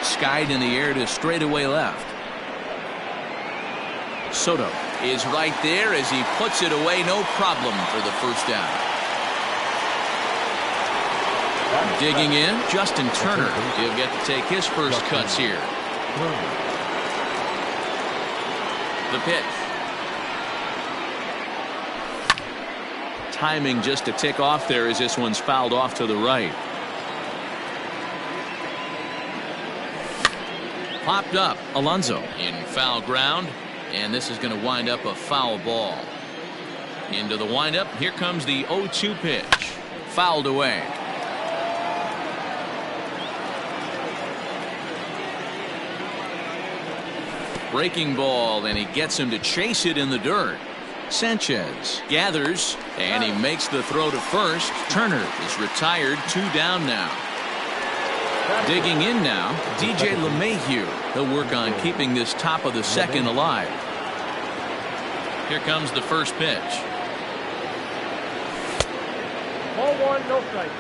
Skied in the air to straightaway left. Soto is right there as he puts it away. No problem for the first down. Digging in, Justin Turner. He'll get to take his first cuts here. The pitch. Timing just to tick off there as this one's fouled off to the right. Popped up. Alonso in foul ground, and this is going to wind up a foul ball. Into the windup. Here comes the 0-2 pitch. Fouled away. Breaking ball, and he gets him to chase it in the dirt. Sanchez gathers, and he makes the throw to first. Turner is retired. 2 down now. Digging in now, DJ LeMahieu. He'll work on keeping this top of the second alive. Here comes the first pitch. Ball 1, no strike.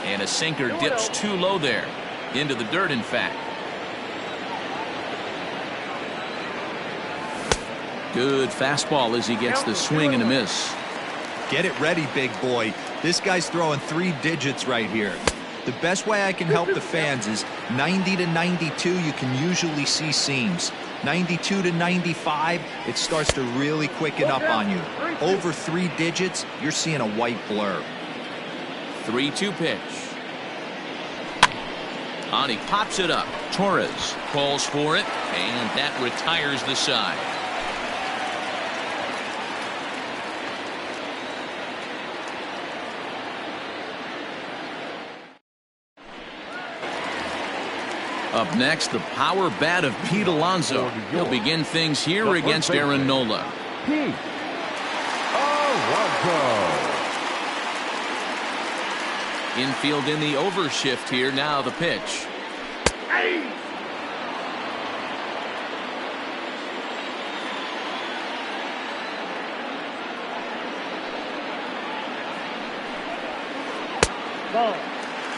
And a sinker dips too low there. Into the dirt, in fact. Good fastball as he gets the swing and a miss. Get it ready, big boy. This guy's throwing 3 digits right here. The best way I can help the fans is 90 to 92, you can usually see seams. 92 to 95, it starts to really quicken up on you. Over 3 digits, you're seeing a white blur. 3-2 pitch. On he pops it up. Torres calls for it, and that retires the side. Up next, the power bat of Pete Alonso. He'll begin things here against Aaron Nola. Pete Alonso. Infield in the overshift here. Now the pitch.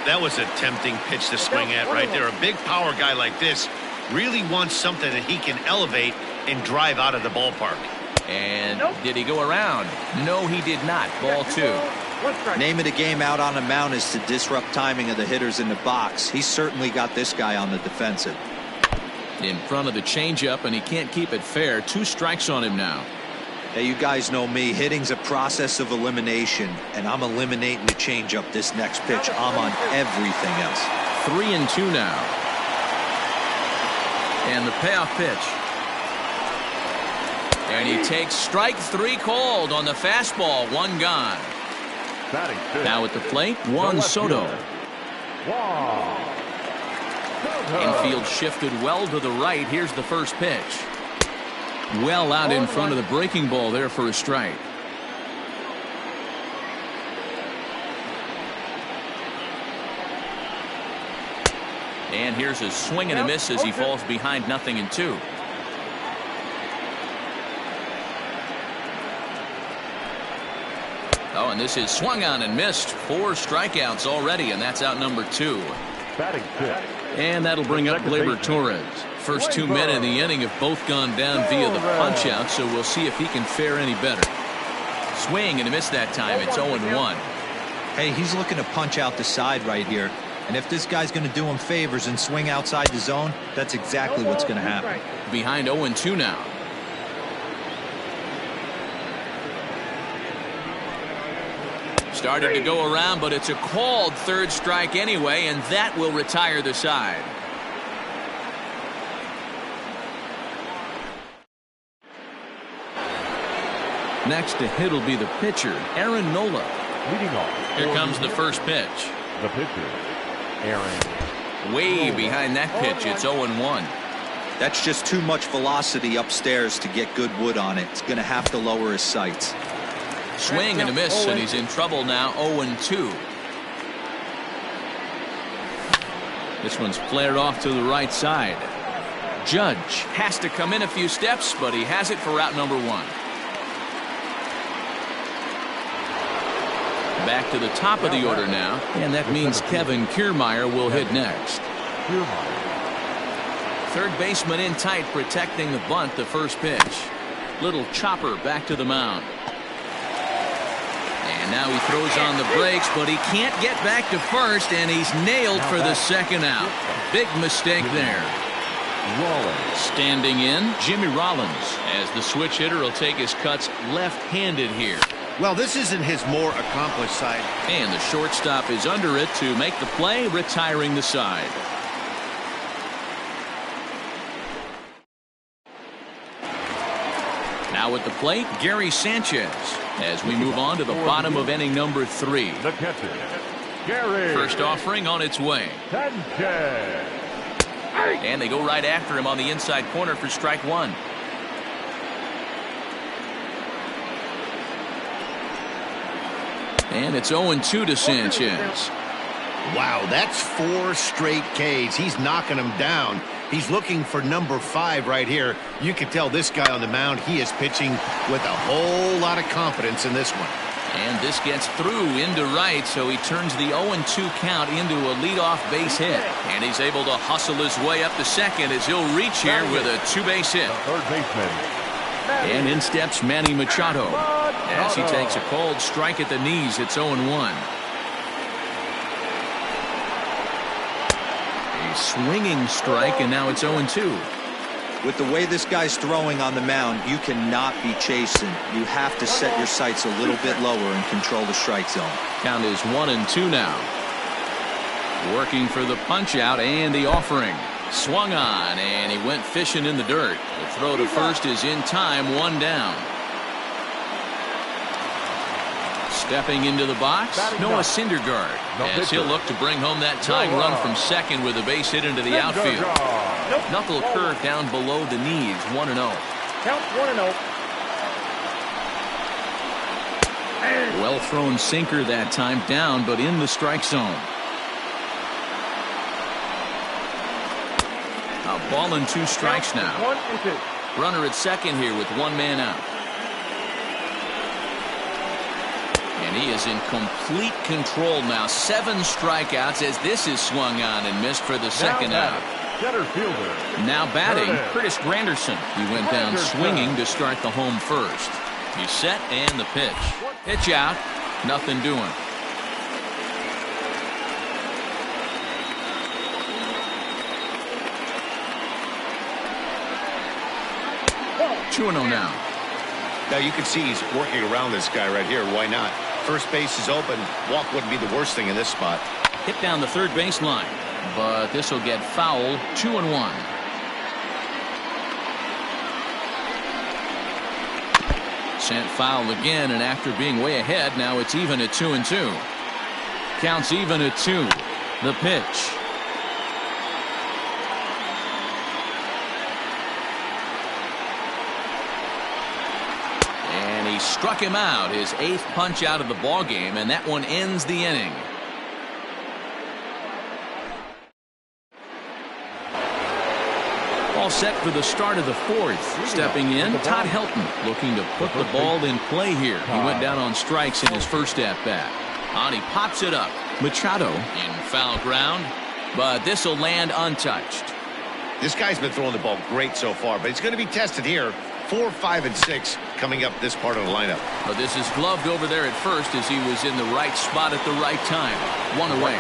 That was a tempting pitch to swing at right there. A big power guy like this really wants something that he can elevate and drive out of the ballpark. And did he go around? No, he did not. Ball 2. Name of the game out on the mound is to disrupt timing of the hitters in the box. He's certainly got this guy on the defensive. In front of the changeup, and he can't keep it fair. 2 strikes on him now. Hey, you guys know me. Hitting's a process of elimination, and I'm eliminating the changeup this next pitch. I'm on everything else. 3-2 now. And the payoff pitch. And he takes strike 3 called on the fastball. 1 gone. Now at the plate, Juan Soto. Infield shifted well to the right. Here's the first pitch. Well out in front of the breaking ball there for a strike. And here's a swing and a miss as he falls behind 0-2. Oh, and this is swung on and missed. 4 strikeouts already, and that's out number 2. And that'll bring up Gleyber Torres. First 2 men in the inning have both gone down via the punch-out, so we'll see if he can fare any better. Swing and a miss that time. It's 0-1. Hey, he's looking to punch out the side right here. And if this guy's going to do him favors and swing outside the zone, that's exactly what's going to happen. Behind 0-2 now. Started to go around, but it's a called 3rd strike anyway, and that will retire the side. Next to hit will be the pitcher, Aaron Nola. Leading off. Here comes the first pitch. The pitcher, Aaron. Way behind that pitch, it's 0-1. That's just too much velocity upstairs to get good wood on it. It's going to have to lower his sights. Swing and a miss, and he's in trouble now. 0-2. This one's flared off to the right side. Judge has to come in a few steps, but he has it for route number 1. Back to the top of the order now, and that means Kevin Kiermaier will hit next. Third baseman in tight, protecting the bunt, the first pitch. Little chopper back to the mound. And now he throws on the brakes, but he can't get back to first, and he's nailed for the second out. Big mistake there. Rollins. Standing in, Jimmy Rollins, as the switch hitter will take his cuts left-handed here. Well, this isn't his more accomplished side. And the shortstop is under it to make the play, retiring the side. Now at the plate, Gary Sanchez, as we move on to the bottom of inning number 3. The catcher, Gary. First offering on its way. Sanchez. And they go right after him on the inside corner for strike 1. And it's 0-2 to Sanchez. Wow, that's 4 straight Ks. He's knocking them down. He's looking for number 5 right here. You can tell this guy on the mound, he is pitching with a whole lot of confidence in this one. And this gets through into right, so he turns the 0-2 count into a leadoff base hit. And he's able to hustle his way up to second as he'll reach here with a 2-base hit. Third baseman. And in steps Manny Machado as he takes a cold strike at the knees. It's 0-1. A swinging strike, and now it's 0-2. With the way this guy's throwing on the mound, you cannot be chasing. You have to set your sights a little bit lower and control the strike zone. Count is 1-2 now. Working for the punch out and the offering. Swung on, and he went fishing in the dirt. The throw to first is in time, 1 down. Stepping into the box, Noah Syndergaard, as he'll look to bring home that tying run from second with a base hit into the outfield. Knuckle curve down below the knees, 1-0. Count 1-0. Well thrown sinker that time, down but in the strike zone. A ball and 2 strikes now. 1-2. Runner at second here with 1 man out. And he is in complete control now. 7 strikeouts as this is swung on and missed for the second out. Center fielder. Now batting, Curtis Granderson. He went down swinging to start the home first. He's set and the pitch. Pitch out. Nothing doing. Two and 0 now. Now you can see he's working around this guy right here. Why not? First base is open. Walk wouldn't be the worst thing in this spot. Hit down the third baseline, but this will get foul. 2-1. Sent foul again, and after being way ahead, now it's even at 2-2. Counts even at 2. The pitch. And he struck him out, his 8th punch out of the ball game, and that one ends the inning. All set for the start of the 4th. Stepping in, Todd Helton, looking to put the ball in play here. He went down on strikes in his first at-bat. And he pops it up. Machado in foul ground, but this will land untouched. This guy's been throwing the ball great so far, but he's going to be tested here. 4, 5, and 6 coming up this part of the lineup. But this is gloved over there at first as he was in the right spot at the right time. 1 away.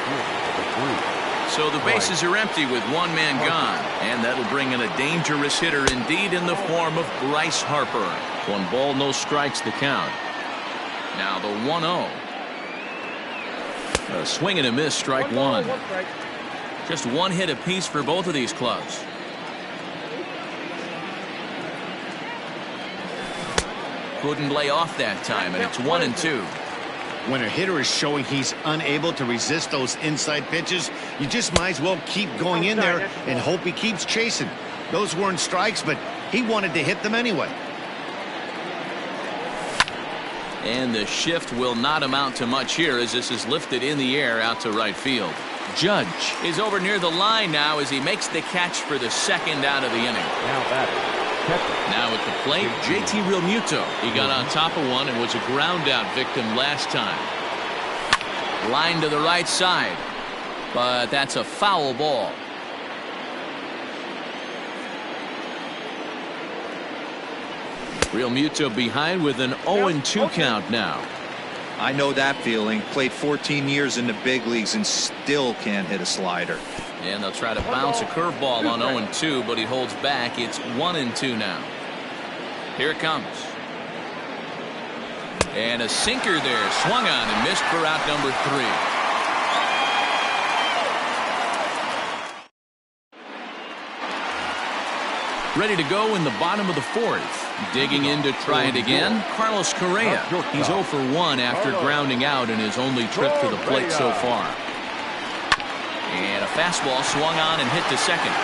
So the bases are empty with 1 man gone, and that'll bring in a dangerous hitter indeed in the form of Bryce Harper. 1 ball, no strikes the count. Now the 1-0. A swing and a miss, strike 1. Just 1 hit apiece for both of these clubs. Couldn't lay off that time, and it's 1-2. When a hitter is showing he's unable to resist those inside pitches, you just might as well keep going in there and hope he keeps chasing. Those weren't strikes, but he wanted to hit them anyway. And the shift will not amount to much here as this is lifted in the air out to right field. Judge is over near the line now as he makes the catch for the 2nd out of the inning. Now batting. Now at the plate, JT Realmuto. He got on top of one and was a ground out victim last time. Line to the right side. But that's a foul ball. Real Muto behind with an 0-2 count now. I know that feeling. Played 14 years in the big leagues and still can't hit a slider. And they'll try to bounce a curveball on 0-2, but he holds back. It's 1-2 now. Here it comes. And a sinker there. Swung on and missed for out number 3. Ready to go in the bottom of the 4th. Digging in to try it again, Carlos Correa. He's 0 for 1 after grounding out in his only trip to the plate so far. And a fastball swung on and hit to second.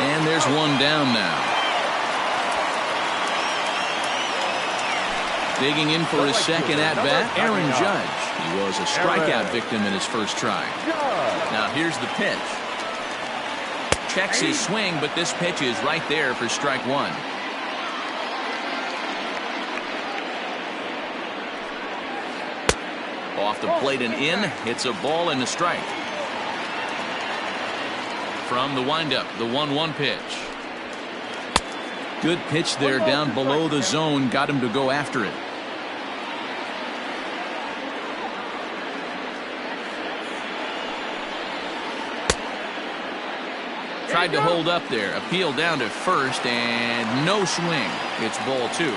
And there's one down now. Digging in for his second at-bat, Aaron Judge. He was a strikeout victim in his first try. Now here's the pitch. Checks his swing, but this pitch is right there for strike 1. Off the plate and in. It's a ball and a strike. From the windup, the 1-1 pitch. Good pitch there down below the zone. Got him to go after it. Tried to hold up there. Appeal down to first and no swing. It's ball 2.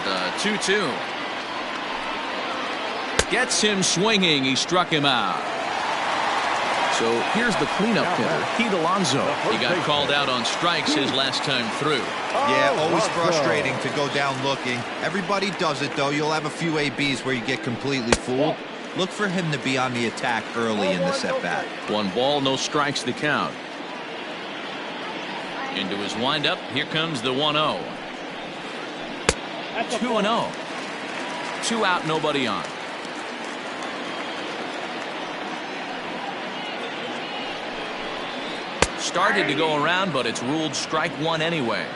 The 2-2. Gets him swinging. He struck him out. So here's the cleanup hitter, Pete Alonso. He got called out on strikes his last time through. Yeah, always frustrating to go down looking. Everybody does it, though. You'll have a few ABs where you get completely fooled. Look for him to be on the attack early in this at-bat. 1 ball, no strikes the count. Into his windup. Here comes the 1-0. 2-0. 2 out, nobody on. Started to go around, but it's ruled strike 1 anyway.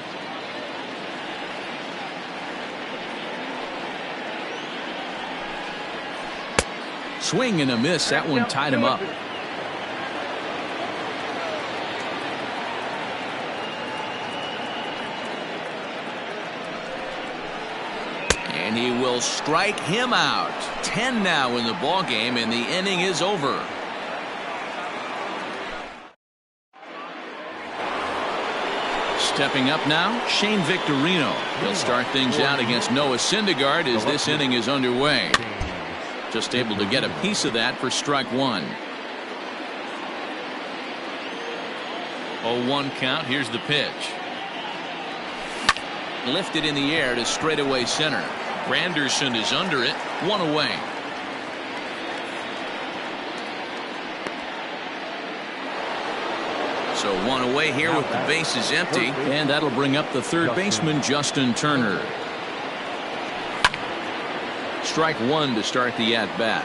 Swing and a miss. That one tied him up. And he will strike him out. 10 now in the ball game, and the inning is over. Stepping up now, Shane Victorino. He'll start things out against Noah Syndergaard as this inning is underway. Just able to get a piece of that for strike 1. 0-1 count. Here's the pitch. Lifted in the air to straightaway center. Granderson is under it. 1 away. So 1 away here with the bases empty, and that'll bring up the third baseman, Justin Turner. Strike 1 to start the at-bat.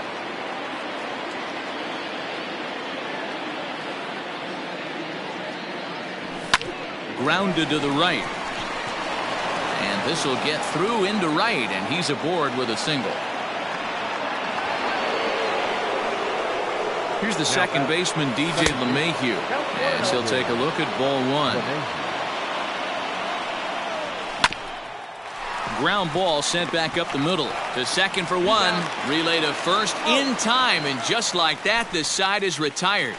Grounded to the right. And this will get through into right, and he's aboard with a single. Here's the second baseman, DJ LeMahieu, as he'll take a look at ball 1. Ground ball sent back up the middle to second for 1. Relay to first in time, and just like that, the side is retired.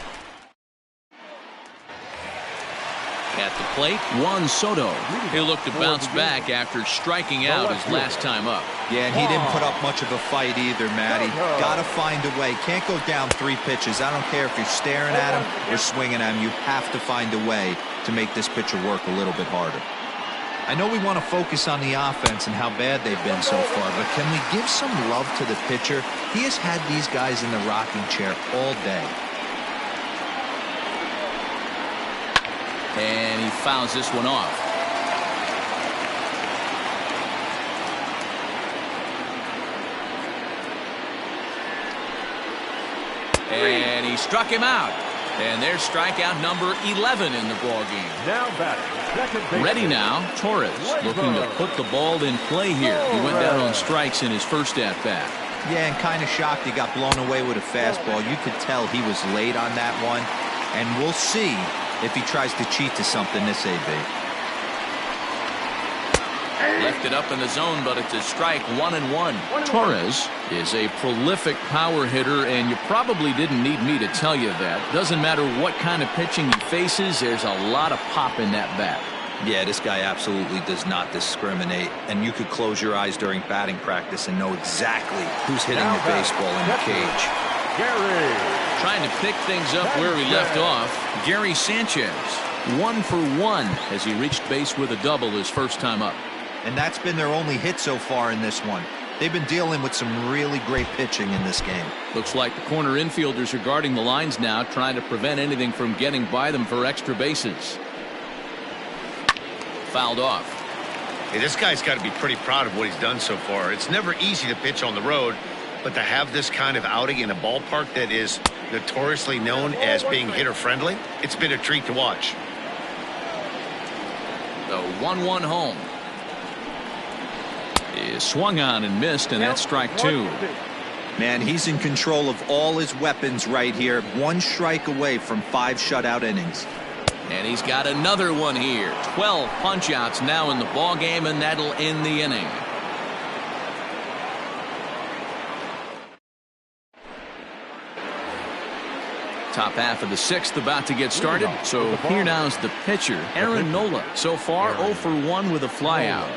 At the plate, Juan Soto. He'll look to bounce back after striking out his last time up. Yeah, and he didn't put up much of a fight either, Matty. Gotta find a way. Can't go down 3 pitches. I don't care if you're staring at him or swinging at him. You have to find a way to make this pitcher work a little bit harder. I know we want to focus on the offense and how bad they've been so far, but can we give some love to the pitcher? He has had these guys in the rocking chair all day. And he fouls this one off. And he struck him out. And there's strikeout number 11 in the ball game. Now batting, second baseman. Ready now, Torres looking to put the ball in play here. He went down on strikes in his first at-bat. Yeah, and kind of shocked he got blown away with a fastball. You could tell he was late on that one. And we'll see if he tries to cheat to something this AB. Left it up in the zone, but it's a strike, 1-1. Torres is a prolific power hitter, and you probably didn't need me to tell you that. Doesn't matter what kind of pitching he faces, there's a lot of pop in that bat. Yeah, this guy absolutely does not discriminate, and you could close your eyes during batting practice and know exactly who's hitting the baseball in the cage. Gary. Trying to pick things up where he left off, Gary Sanchez, 1 for 1 as he reached base with a double his first time up. And that's been their only hit so far in this one. They've been dealing with some really great pitching in this game. Looks like the corner infielders are guarding the lines now, trying to prevent anything from getting by them for extra bases. Fouled off. Hey, this guy's got to be pretty proud of what he's done so far. It's never easy to pitch on the road, but to have this kind of outing in a ballpark that is notoriously known as being hitter-friendly, it's been a treat to watch. The 1-1 home is swung on and missed, and that's strike 2. Man, he's in control of all his weapons right here. 1 strike away from 5 shutout innings. And he's got another one here. 12 punch-outs now in the ball game, and that'll end the inning. Top half of the 6th about to get started. So here now is the pitcher, Aaron Nola. So far 0 for 1 with a flyout.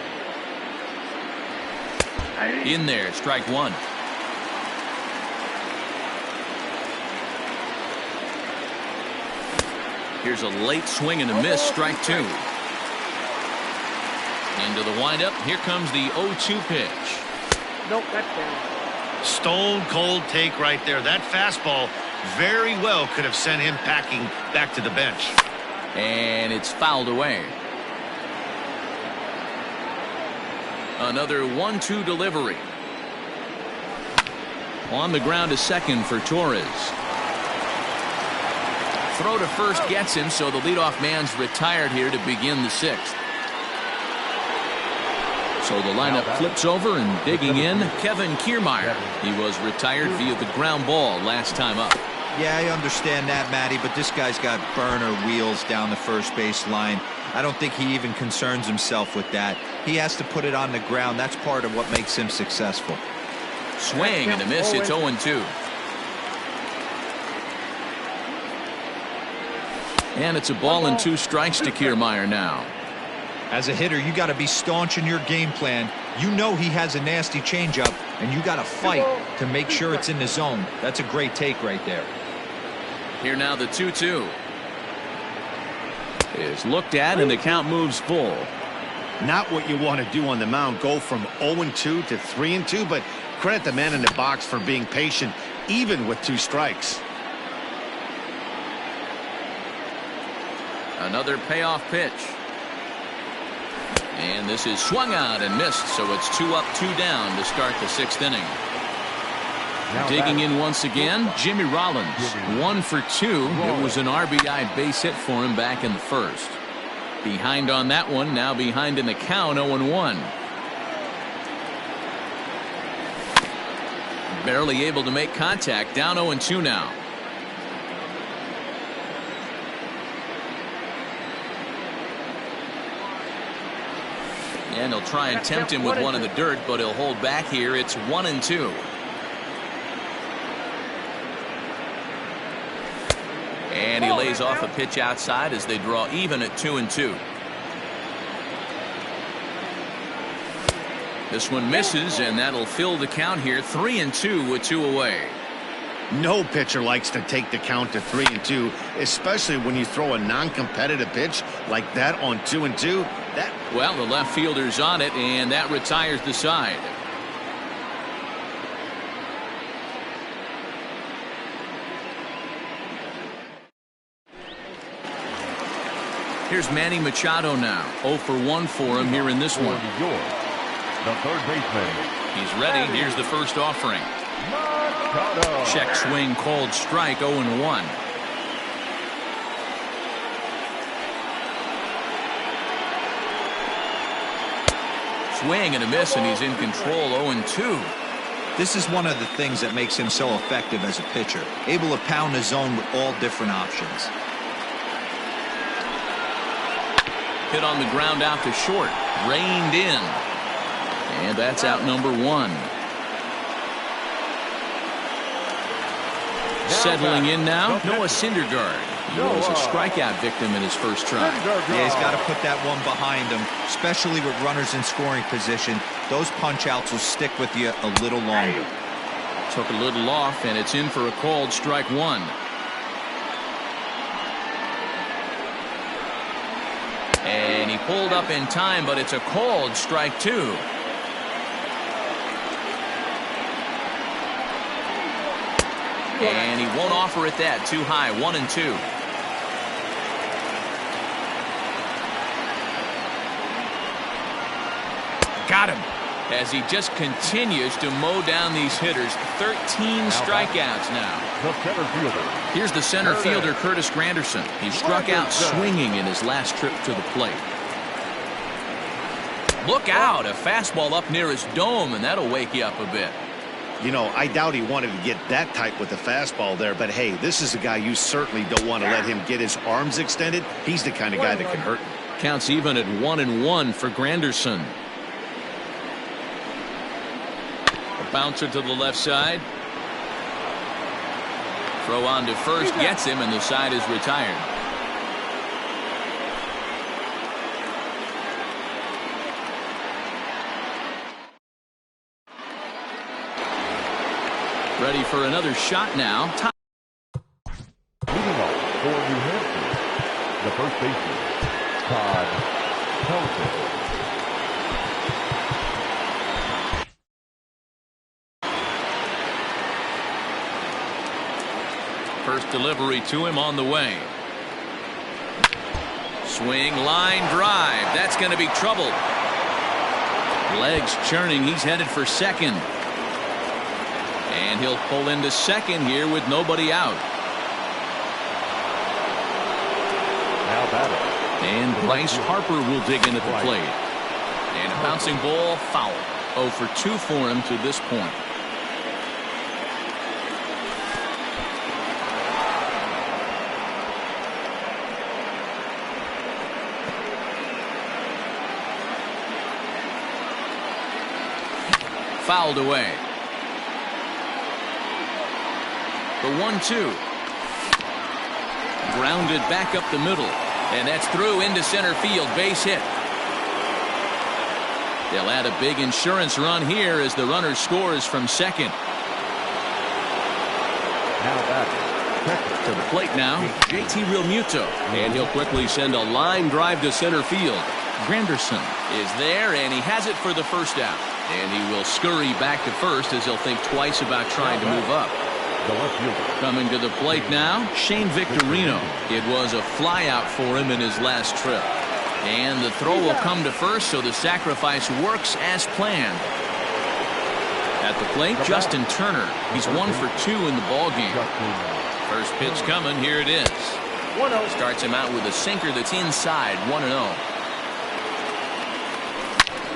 In there, strike 1. Here's a late swing and a miss, strike 2. Into the windup, here comes the 0-2 pitch. Nope, that's down. Stone cold take right there. That fastball very well could have sent him packing back to the bench. And it's fouled away. Another 1-2 delivery. On the ground to second for Torres. Throw to first gets him, so the leadoff man's retired here to begin the 6th. So the lineup flips over, and digging in, Kevin Kiermaier. He was retired via the ground ball last time up. Yeah, I understand that, Matty, but this guy's got burner wheels down the first base line. I don't think he even concerns himself with that. He has to put it on the ground. That's part of what makes him successful. Swing and a miss. It's 0-2. And it's a ball and 2 strikes to Kiermaier now. As a hitter, you got to be staunch in your game plan. You know he has a nasty changeup, and you got to fight to make sure it's in the zone. That's a great take right there. Here now the 2-2 is looked at, and the count moves full. Not what you want to do on the mound, go from 0-2 to 3-2, but credit the man in the box for being patient even with 2 strikes. Another payoff pitch. And this is swung out and missed, so it's 2 up, 2 down to start the 6th inning. Digging in once again, Jimmy Rollins, 1 for 2. It was an RBI base hit for him back in the first. Behind on that one, now behind in the count, 0-1. Barely able to make contact, down 0-2 now. And he'll try and tempt him with one in the dirt, but he'll hold back here. It's 1-2. And he lays off a pitch outside as they draw even at 2-2. This one misses, and that'll fill the count here. 3-2 with 2 away. No pitcher likes to take the count to 3-2, especially when you throw a non-competitive pitch like that on 2-2. Well, the left fielder's on it, and that retires the side. Here's Manny Machado now. 0 for 1 for him here in this one. The third baseman. He's ready. Here's the first offering. Machado. Check swing called strike, 0-1. swing and a miss, and he's in control. 0-2. This is one of the things that makes him so effective as a pitcher, able to pound the zone with all different options. Hit on the ground out to short, reined in, and that's out number 1. Settling in now, Noah Syndergaard. He was a strikeout victim in his first try. Yeah, he's got to put that one behind him, especially with runners in scoring position. Those punch-outs will stick with you a little longer. Took a little off, and it's in for a called strike 1. And he pulled up in time, but it's a called strike 2. And he won't offer it that. Too high. 1-2. Got him. As he just continues to mow down these hitters. 13 strikeouts now. The center fielder. Here's the center fielder, Curtis Granderson. He struck out swinging in his last trip to the plate. Look out. A fastball up near his dome, and that'll wake you up a bit. You know, I doubt he wanted to get that type with the fastball there, but hey, this is a guy you certainly don't want to let him get his arms extended. He's the kind of guy that can hurt him. Counts even at 1-1 for Granderson. A bouncer to the left side. Throw on to first, gets him, and the side is retired. Ready for another shot now. Leading off for New Hampshire, the first baseman, Todd Helton. First delivery to him on the way. Swing, line drive. That's going to be trouble. Legs churning. He's headed for second. And he'll pull into second here with nobody out. Now batting. And Bryce Harper will dig in at the plate. And a bouncing ball, foul. 0 for 2 for him to this point. Fouled away. The 1-2. Grounded back up the middle. And that's through into center field. Base hit. They'll add a big insurance run here as the runner scores from second. Now back. To the plate now, JT Realmuto. And he'll quickly send a line drive to center field. Granderson is there, and he has it for the first out. And he will scurry back to first as he'll think twice about trying to move up. The left fielder. Coming to the plate now, Shane Victorino. It was a flyout for him in his last trip. And the throw will come to first, so the sacrifice works as planned. At the plate, Justin Turner. He's 1 for 2 in the ballgame. First pitch coming, here it is. 1-0. Starts him out with a sinker that's inside, 1-0.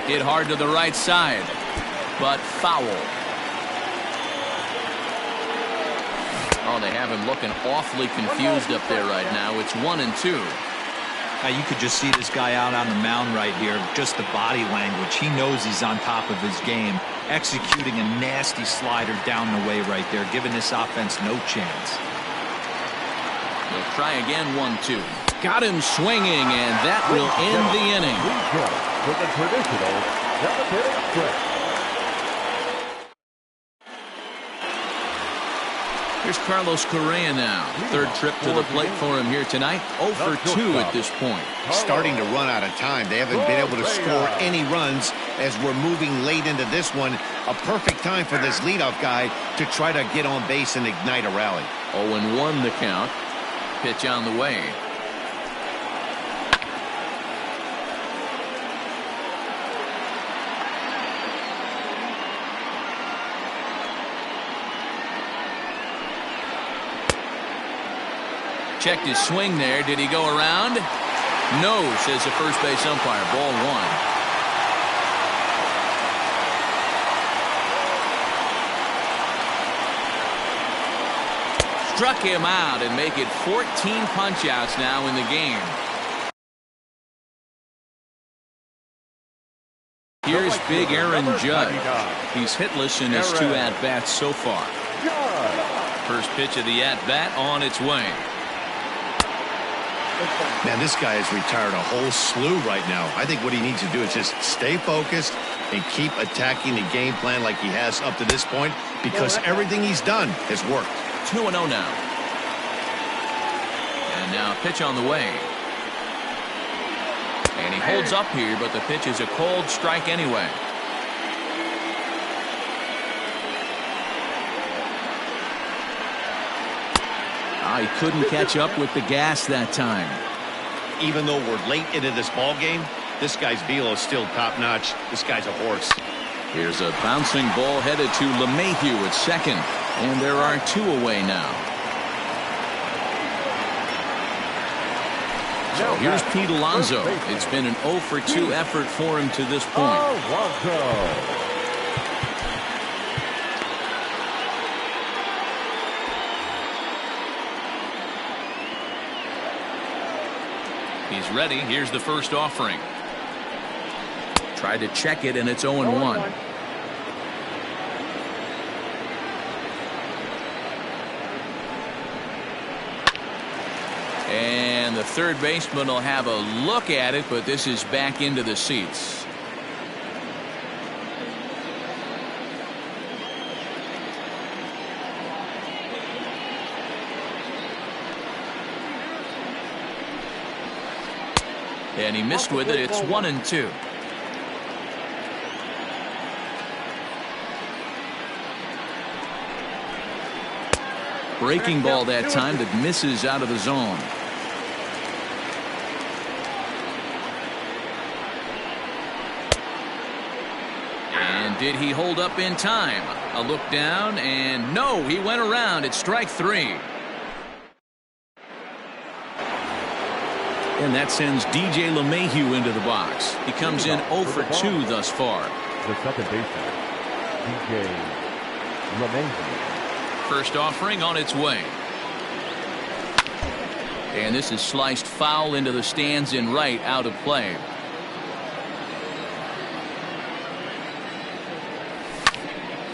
Hit hard to the right side, but foul. Oh, they have him looking awfully confused up there right now. It's 1-2. Now you could just see this guy out on the mound right here. Just the body language. He knows he's on top of his game. Executing a nasty slider down the way right there, giving this offense no chance. They'll try again, 1-2. Got him swinging, and that will end the inning. With the traditional 7th stretch. Here's Carlos Correa now. Third trip to the plate for him here tonight. 0 for 2 at this point. Starting to run out of time. They haven't been able to score any runs as we're moving late into this one. A perfect time for this leadoff guy to try to get on base and ignite a rally. 0-1 the count. Pitch on the way. Checked his swing there. Did he go around? No, says the first base umpire. Ball 1. struck him out and make it 14 punch-outs now in the game. Here's big Aaron Judge. He's hitless in his 2 at-bats so far. First pitch of the at-bat on its way. Man, this guy has retired a whole slew right now. I think what he needs to do is just stay focused and keep attacking the game plan like he has up to this point, because everything he's done has worked. 2-0 now. And now a pitch on the way. And he holds up here, but the pitch is a cold strike anyway. He couldn't catch up with the gas that time. Even though we're late into this ball game, this guy's velo is still top-notch. This guy's a horse. Here's a bouncing ball headed to LeMahieu at second. And there are 2 away now. So here's Pete Alonso. It's been an 0 for 2 effort for him to this point. He's ready. Here's the first offering. Tried to check it, and it's 0-1. And the third baseman will have a look at it, but this is back into the seats. And he missed with it. It's 1-2. Breaking ball that time that misses out of the zone. And did he hold up in time? A look down, and no, he went around. It's strike 3. And that sends DJ LeMahieu into the box. He comes in 0 for 2 thus far. The second baseman, DJ LeMahieu. First offering on its way. And this is sliced foul into the stands in right, out of play.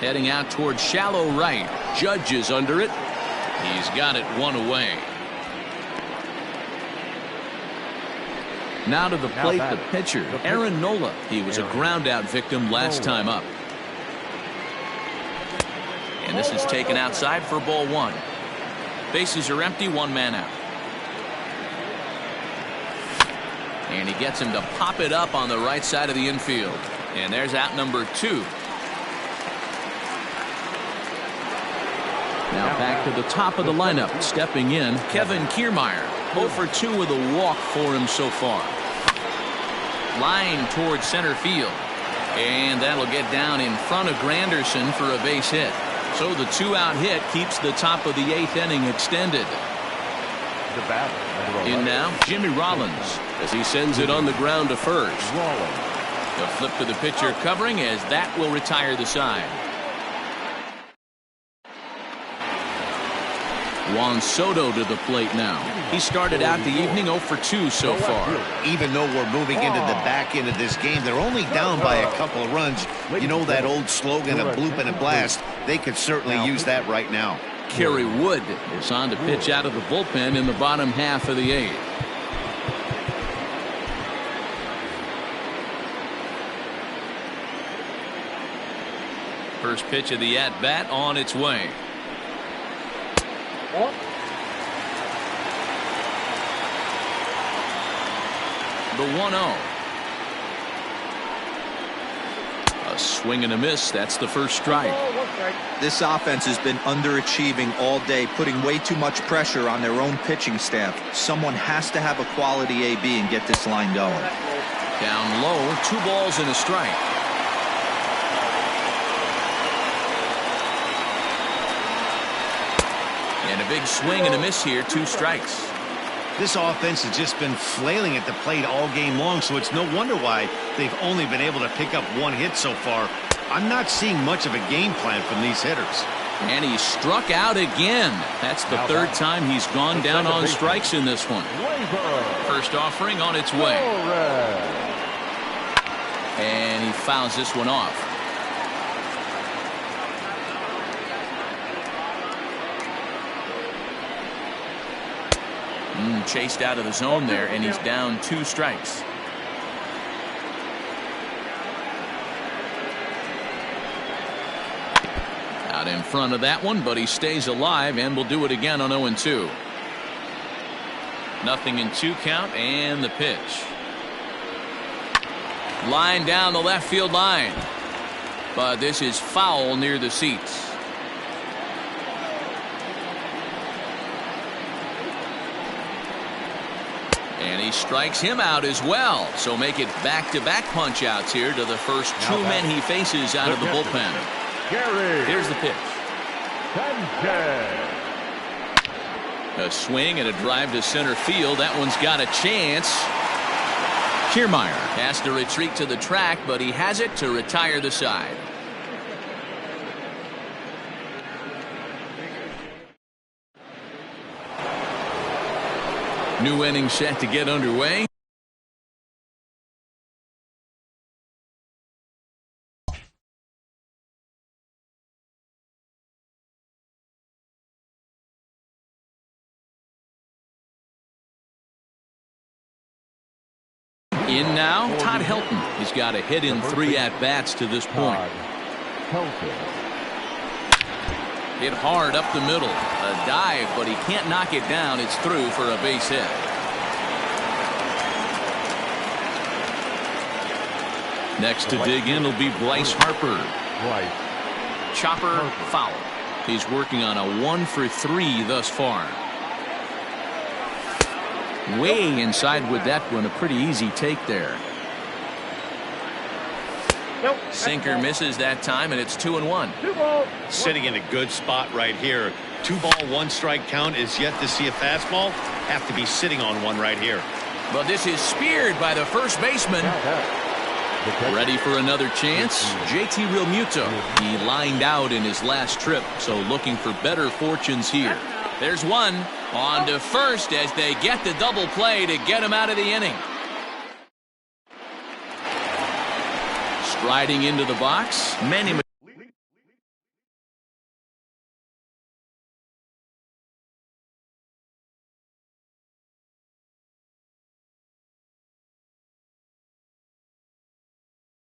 Heading out towards shallow right. Judge is under it. He's got it 1 away. Now to the plate, the pitcher, Aaron Nola. He was a ground out victim last time up. And this is taken outside for ball 1. Bases are empty, 1 man out. And he gets him to pop it up on the right side of the infield. And there's out number 2. Now back to the top of the lineup. Stepping in, Kevin Kiermaier. 0 for 2 with a walk for him so far. Line towards center field. And that'll get down in front of Granderson for a base hit. So the 2-out hit keeps the top of the 8th inning extended. In now, Jimmy Rollins as he sends it on the ground to first. The flip to the pitcher covering as that will retire the side. Juan Soto to the plate now. He started out the evening 0 for 2 so far. Even though we're moving into the back end of this game, they're only down by a couple of runs. You know that old slogan, a bloop and a blast? They could certainly use that right now. Kerry Wood is on to pitch out of the bullpen in the bottom half of the 8th. First pitch of the at-bat on its way. The 1-0. A swing and a miss. That's the first strike. This offense has been underachieving all day, putting way too much pressure on their own pitching staff. Someone has to have a quality AB and get this line going. Down low, 2 balls and a strike. And a big swing and a miss here, 2 strikes. This offense has just been flailing at the plate all game long, so it's no wonder why they've only been able to pick up 1 hit so far. I'm not seeing much of a game plan from these hitters. And he struck out again. That's the third time he's gone down on strikes in this one. First offering on its way. And he fouls this one off. Chased out of the zone there, and he's down 2 strikes. Out in front of that one, but he stays alive and will do it again on 0-2. Nothing in 2 count, and the pitch. Line down the left field line. But this is foul near the seats. And he strikes him out as well. So make it back-to-back punch-outs here to the first 2 men he faces out of the bullpen. Here's the pitch. A swing and a drive to center field. That one's got a chance. Kiermaier has to retreat to the track, but he has it to retire the side. New inning set to get underway. In now, Todd Helton. He's got a hit in 3 at-bats to this point. Hit hard up the middle. A dive, but he can't knock it down. It's through for a base hit. Next to dig in will be Bryce Harper. Chopper foul. He's working on a 1 for 3 thus far. Way inside with that one. A pretty easy take there. Sinker misses that time, and it's 2-1. Sitting in a good spot right here. 2-ball, 1-strike count is yet to see a fastball. Have to be sitting on one right here. But this is speared by the first baseman. Ready for another chance? JT Realmuto. He lined out in his last trip, so looking for better fortunes here. There's one. On to first as they get the double play to get him out of the inning. Striding into the box, Manny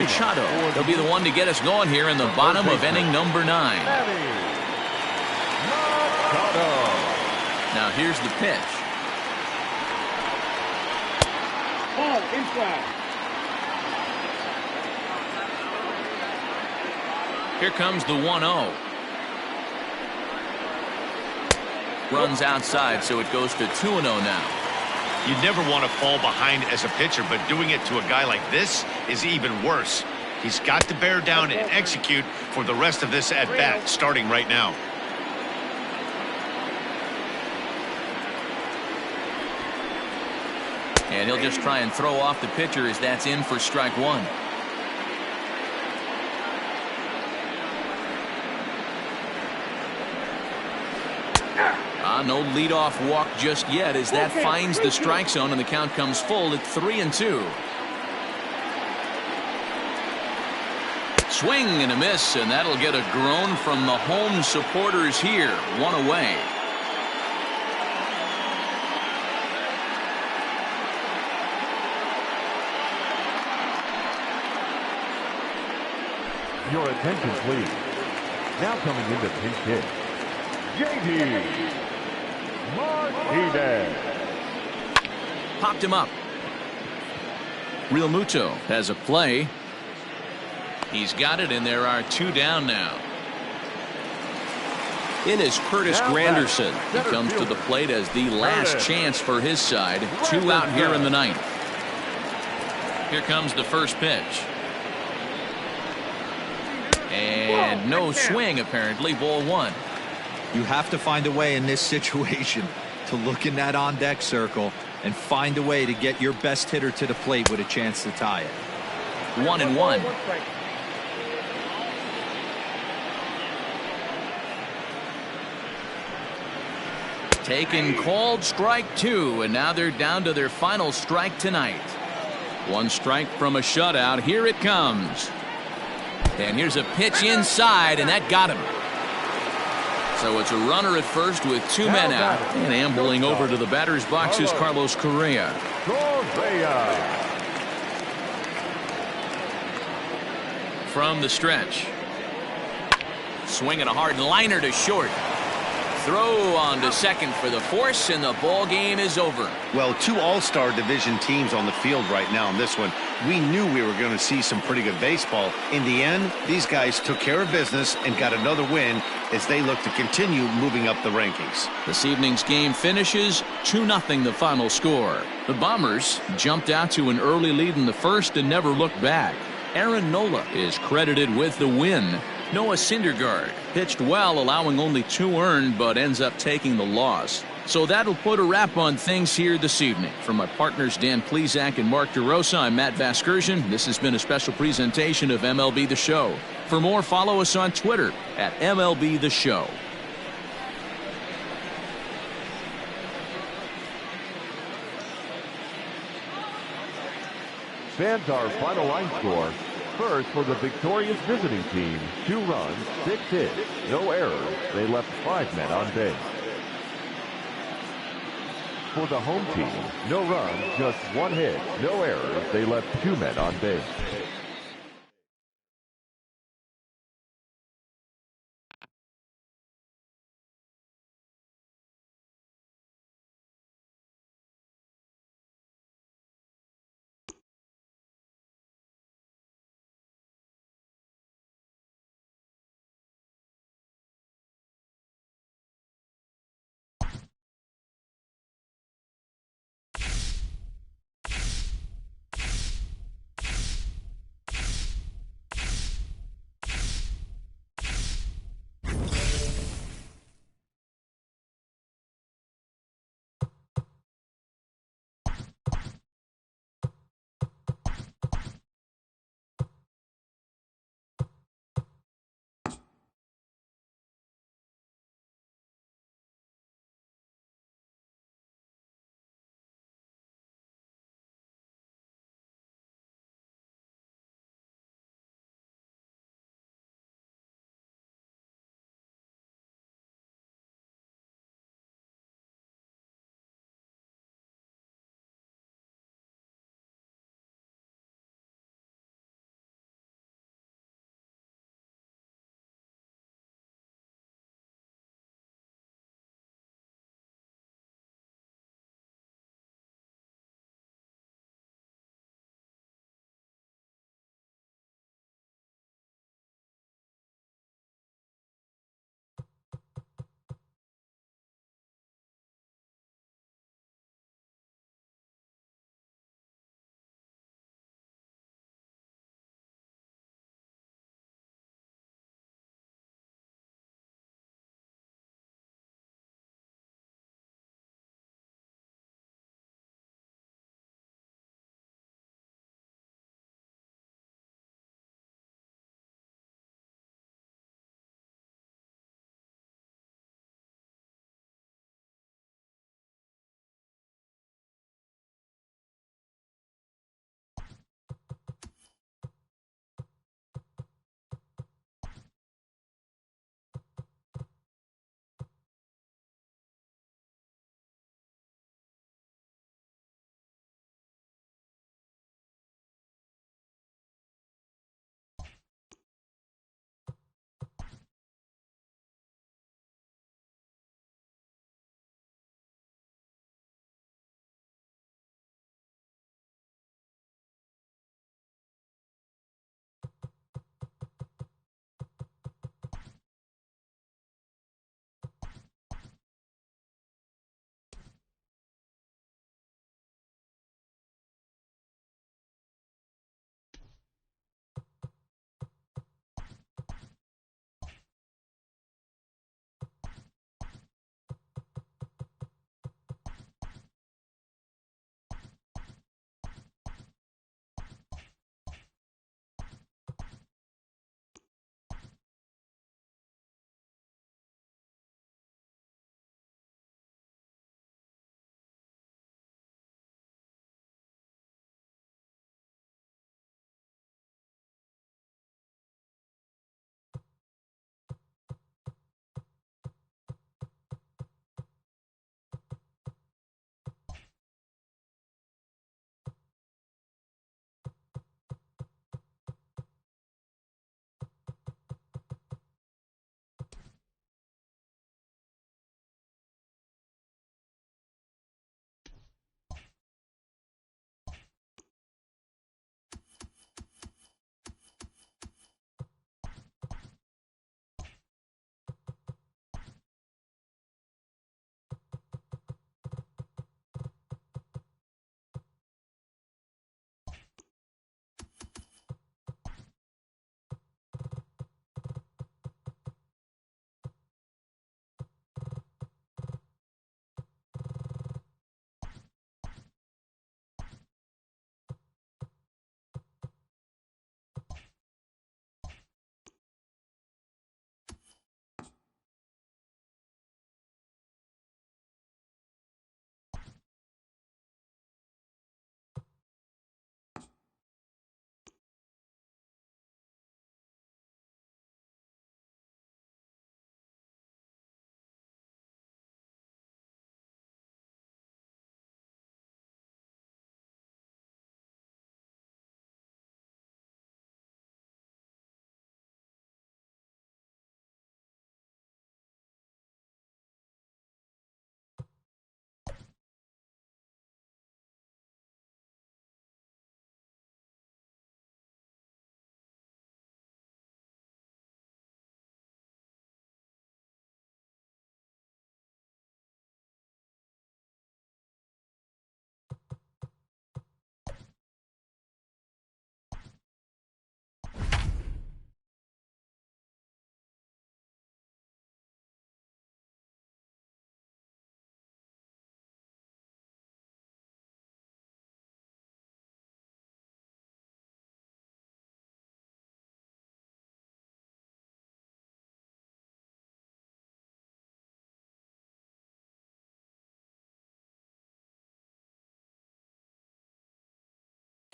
Machado. He'll be the one to get us going here in the bottom of inning number 9. Now here's the pitch. Ball inside. Here comes the 1-0. Runs outside, so it goes to 2-0 now. You never want to fall behind as a pitcher, but doing it to a guy like this is even worse. He's got to bear down and execute for the rest of this at-bat, starting right now. And he'll just try and throw off the pitcher as that's in for strike 1. No leadoff walk just yet as that finds the strike zone and the count comes full at 3-2. Swing and a miss, and that'll get a groan from the home supporters here. 1 away. Your attention, please. Now coming into pinch hit, JD Martinez. Popped him up. Realmuto has a play. He's got it, and there are 2 down now. In is Curtis Granderson. He comes to the plate as the last chance for his side. 2 out here in the 9th. Here comes the first pitch. And no swing, apparently. Ball 1. You have to find a way in this situation to look in that on-deck circle and find a way to get your best hitter to the plate with a chance to tie it. 1-1. Taken called strike 2, and now they're down to their final strike tonight. One strike from a shutout. Here it comes. And here's a pitch inside, and that got him. So it's a runner at first with 2 men out. And ambling over to the batter's box is Carlos Correa. From the stretch. Swinging a hard liner to short. Throw on to second for the force, and the ball game is over. Well, 2 all-star division teams on the field right now in this one. We knew we were going to see some pretty good baseball. In the end, these guys took care of business and got another win as they look to continue moving up the rankings. This evening's game finishes 2-0 the final score. The Bombers jumped out to an early lead in the first and never looked back. Aaron Nola is credited with the win. Noah Syndergaard pitched well, allowing only 2 earned, but ends up taking the loss. So that'll put a wrap on things here this evening. From my partners Dan Plesac and Mark DeRosa, I'm Matt Vasgersian. This has been a special presentation of MLB The Show. For more, follow us on Twitter at MLB The Show. Fans, our final line score. First, for the victorious visiting team, 2 runs, 6 hits, no errors. They left 5 men on base. For the home team, no runs, just 1 hit, no errors. They left 2 men on base.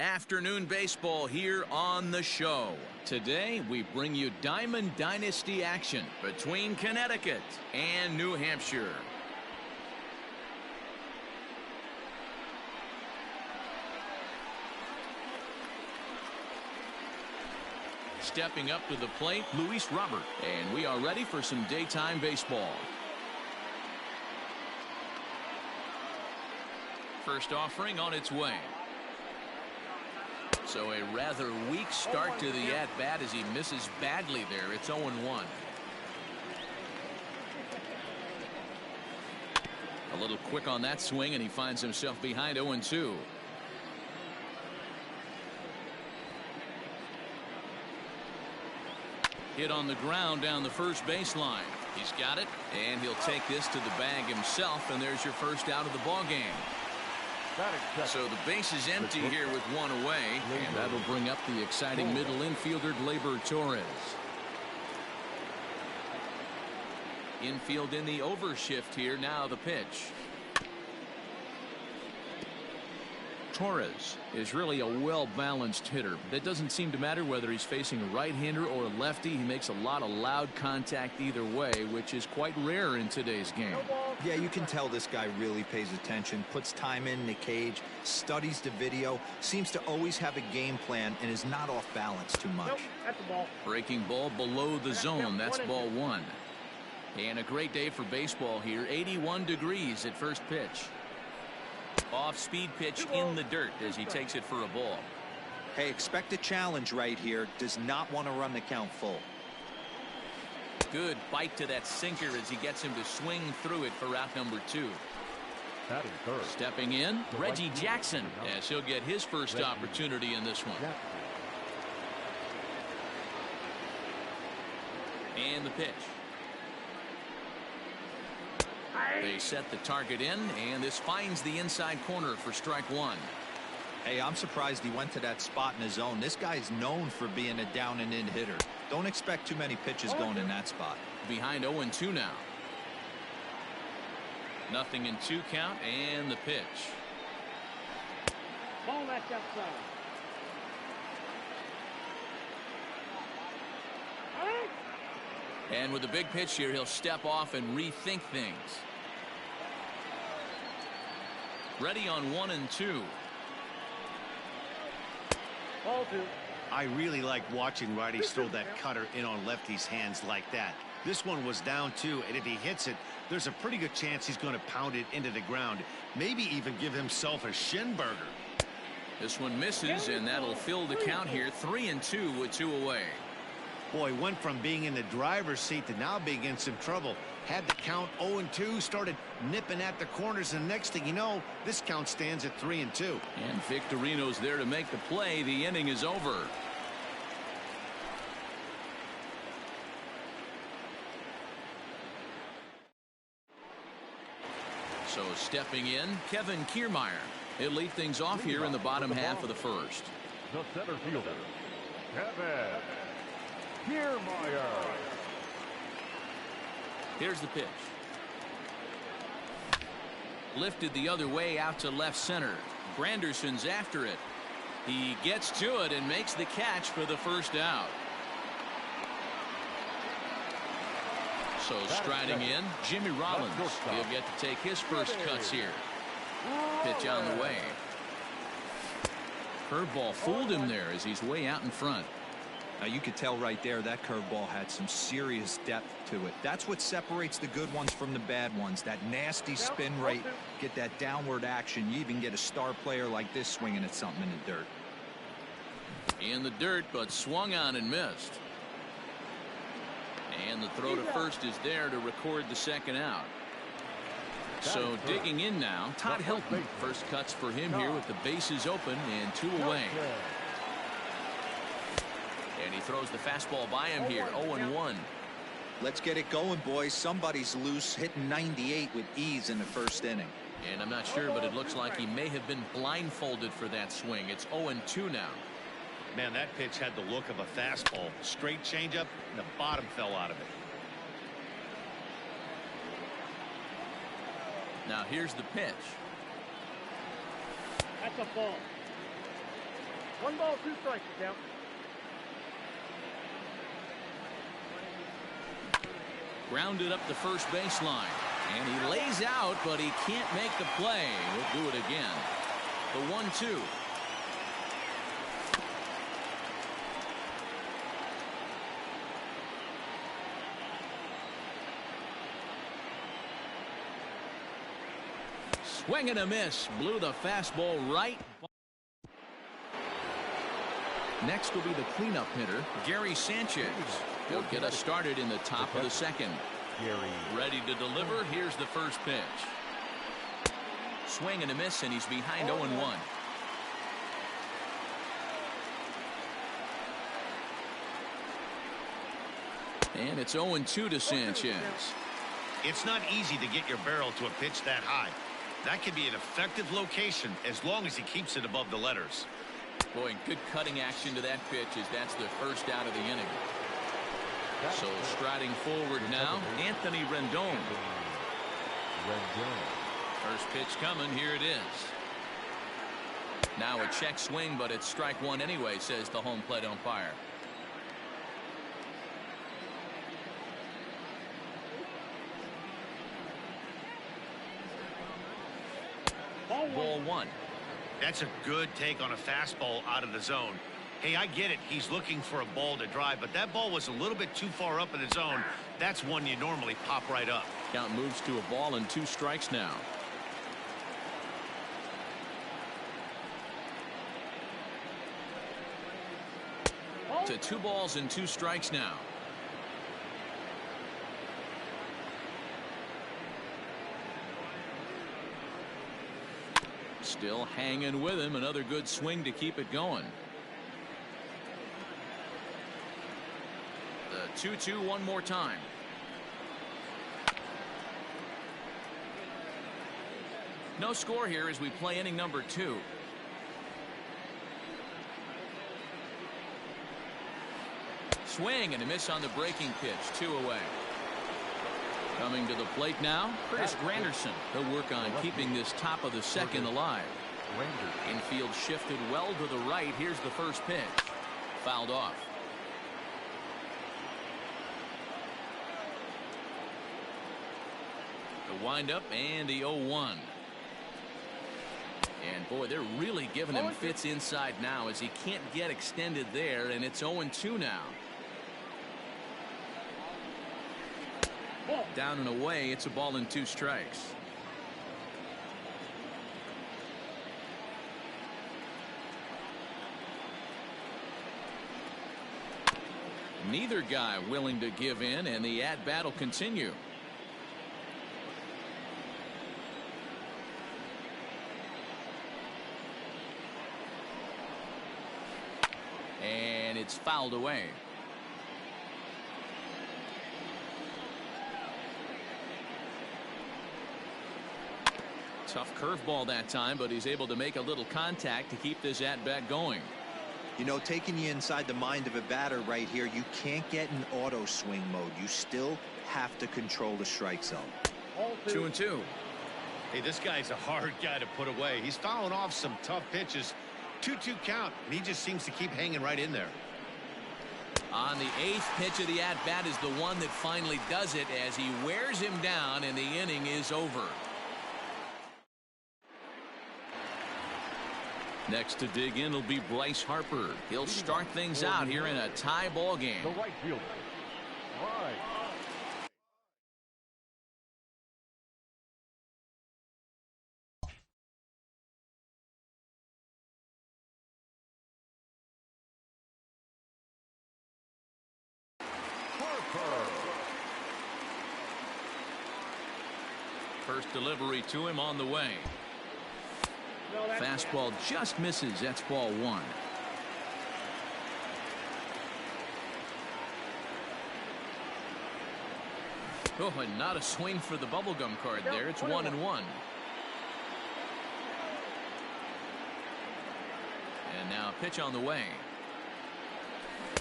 Afternoon baseball here on the show. Today, we bring you Diamond Dynasty action between Connecticut and New Hampshire. Stepping up to the plate, Luis Robert. And we are ready for some daytime baseball. First offering on its way. So a rather weak start to the at-bat as he misses badly there. It's 0-1. A little quick on that swing, and he finds himself behind 0-2. Hit on the ground down the first baseline. He's got it, and he'll take this to the bag himself, and there's your first out of the ball game. So the base is empty here with one away, and that'll bring up the exciting middle infielder, Gleyber Torres. Infield in the overshift here. Now the pitch. Torres is really a well-balanced hitter. It doesn't seem to matter whether he's facing a right-hander or a lefty. He makes a lot of loud contact either way, which is quite rare in today's game. Yeah, you can tell this guy really pays attention, puts time in the cage, studies the video, seems to always have a game plan, and is not off balance too much. That's the ball. Breaking ball below the zone. That's ball one. And a great day for baseball here. 81 degrees at first pitch. Off-speed pitch in the dirt as he takes it for a ball. Hey, expect a challenge right here. Does not want to run the count full. Good bite to that sinker as he gets him to swing through it for out number 2. Stepping in, Reggie Jackson, as he'll get his first opportunity in this one. And the pitch. They set the target in, and this finds the inside corner for strike one. Hey, I'm surprised he went to that spot in his zone. This guy's known for being a down and in hitter. Don't expect too many pitches going in that spot. Behind 0-2 now. 0-2 count, and the pitch. Ball, that's outside. And with a big pitch here, he'll step off and rethink things. Ready on 1-2. Ball 2. I really like watching righties throw that cutter in on lefties' hands like that. This one was down 2, and if he hits it, there's a pretty good chance he's going to pound it into the ground. Maybe even give himself a shin burger. This one misses, and that'll fill the count here. 3-2 with 2 away. Boy, went from being in the driver's seat to now being in some trouble. Had the count 0-2, started nipping at the corners, and next thing you know, this count stands at 3-2. And Victorino's there to make the play. The inning is over. So stepping in, Kevin Kiermaier. He'll lead things off here in the bottom half of the first. The center fielder, Kevin Kiermaier. Here's the pitch. Lifted the other way out to left center. Granderson's after it. He gets to it and makes the catch for the first out. So striding in, Jimmy Rollins. He'll get to take his first cuts here. Pitch on the way. Curveball fooled him there as he's way out in front. Now you could tell right there that curveball had some serious depth to it. That's what separates the good ones from the bad ones. That nasty spin rate, get that downward action. You even get a star player like this swinging at something in the dirt. In the dirt, but swung on and missed. And the throw to first is there to record the second out. So digging in now, Todd Hilton. First cuts for him here with the bases open and 2 away. And he throws the fastball by him here, 0-1. Let's get it going, boys. Somebody's loose, hitting 98 with ease in the first inning. And I'm not sure, but it looks like he may have been blindfolded for that swing. It's 0-2 now. Man, that pitch had the look of a fastball. Straight changeup, and the bottom fell out of it. Now here's the pitch. That's a ball. 1 ball, 2 strikes, count. Grounded up the first baseline. And he lays out, but he can't make the play. He'll do it again. The 1-2. Swing and a miss. Blew the fastball right. Next will be the cleanup hitter, Gary Sanchez. He'll get us started in the top of the second. Ready to deliver. Here's the first pitch. Swing and a miss, and he's behind 0-1. And it's 0-2 to Sanchez. It's not easy to get your barrel to a pitch that high. That could be an effective location as long as he keeps it above the letters. Boy, good cutting action to that pitch as that's the first out of the inning. So striding forward now, Anthony Rendon. First pitch coming. Here it is. Now a check swing, but it's strike one anyway, says the home plate umpire. Ball one. That's a good take on a fastball out of the zone. Hey, I get it. He's looking for a ball to drive, but that ball was a little bit too far up in the zone. That's one you normally pop right up. Count moves to a ball and 2 strikes now. To 2 balls and 2 strikes now. Still hanging with him. Another good swing to keep it going. The 2-2 one more time. No score here as we play inning number 2. Swing and a miss on the breaking pitch. 2 away. Coming to the plate now, Curtis Granderson. He'll work on keeping this top of the second alive. Infield shifted well to the right. Here's the first pitch. Fouled off. The windup and the 0-1. And boy, they're really giving him fits inside now as he can't get extended there, and it's 0-2 now. Down and away, it's a ball and 2 strikes. Neither guy willing to give in, and the at-bat will continue. And it's fouled away. Tough curveball that time, but he's able to make a little contact to keep this at-bat going. You know, taking you inside the mind of a batter right here, you can't get in auto swing mode. You still have to control the strike zone. 2-2. Hey, this guy's a hard guy to put away. He's fouling off some tough pitches. 2-2 count, and he just seems to keep hanging right in there. On the 8th pitch of the at-bat is the one that finally does it as he wears him down, and the inning is over. Next to dig in will be Bryce Harper. He'll start things out here in a tie ball game. The right fielder. Right. First delivery to him on the way. Fastball just misses. That's ball 1. Oh, and not a swing for the bubblegum card there. It's 1-1. And now a pitch on the way.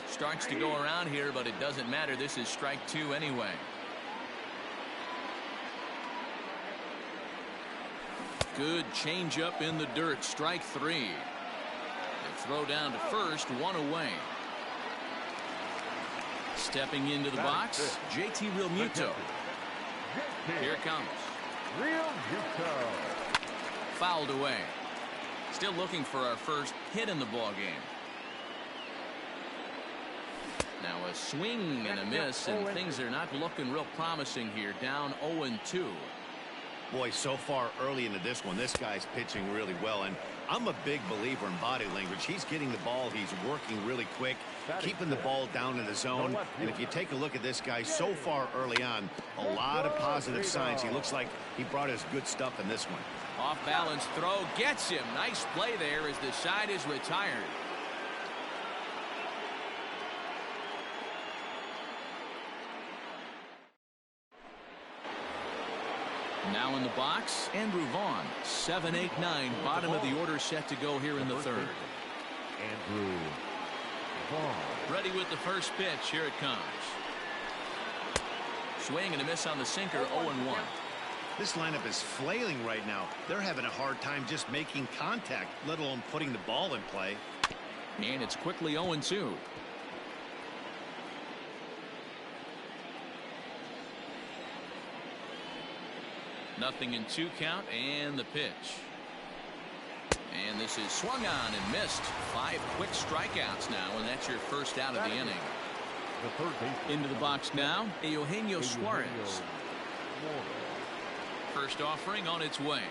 Starts to go around here, but it doesn't matter. This is strike 2 anyway. Good changeup in the dirt. Strike 3. The Throw down to first, one away. Stepping into the box, JT Realmuto. Here it comes. Realmuto. Fouled away. Still looking for our first hit in the ball game. Now a swing and a miss, and things are not looking real promising here. Down 0-2. Boy, so far early into this one, this guy's pitching really well, and I'm a big believer in body language. He's getting the ball, he's working really quick, keeping the ball down in the zone, and if you take a look at this guy so far early on, a lot of positive signs. He looks like he brought his good stuff in this one. Off balance throw gets him. Nice play there as the side is retired. Now in the box, Andrew Vaughn. 7, 8, 9, bottom of the order set to go here in the third. Andrew Vaughn. Ready with the first pitch. Here it comes. Swing and a miss on the sinker, 0-1. This lineup is flailing right now. They're having a hard time just making contact, let alone putting the ball in play. And it's quickly 0-2. Nothing in 2 count, and the pitch. And this is swung on and missed. 5 quick strikeouts now, and that's your first out of the inning. Into the box now, Eugenio Suarez. First offering on its way.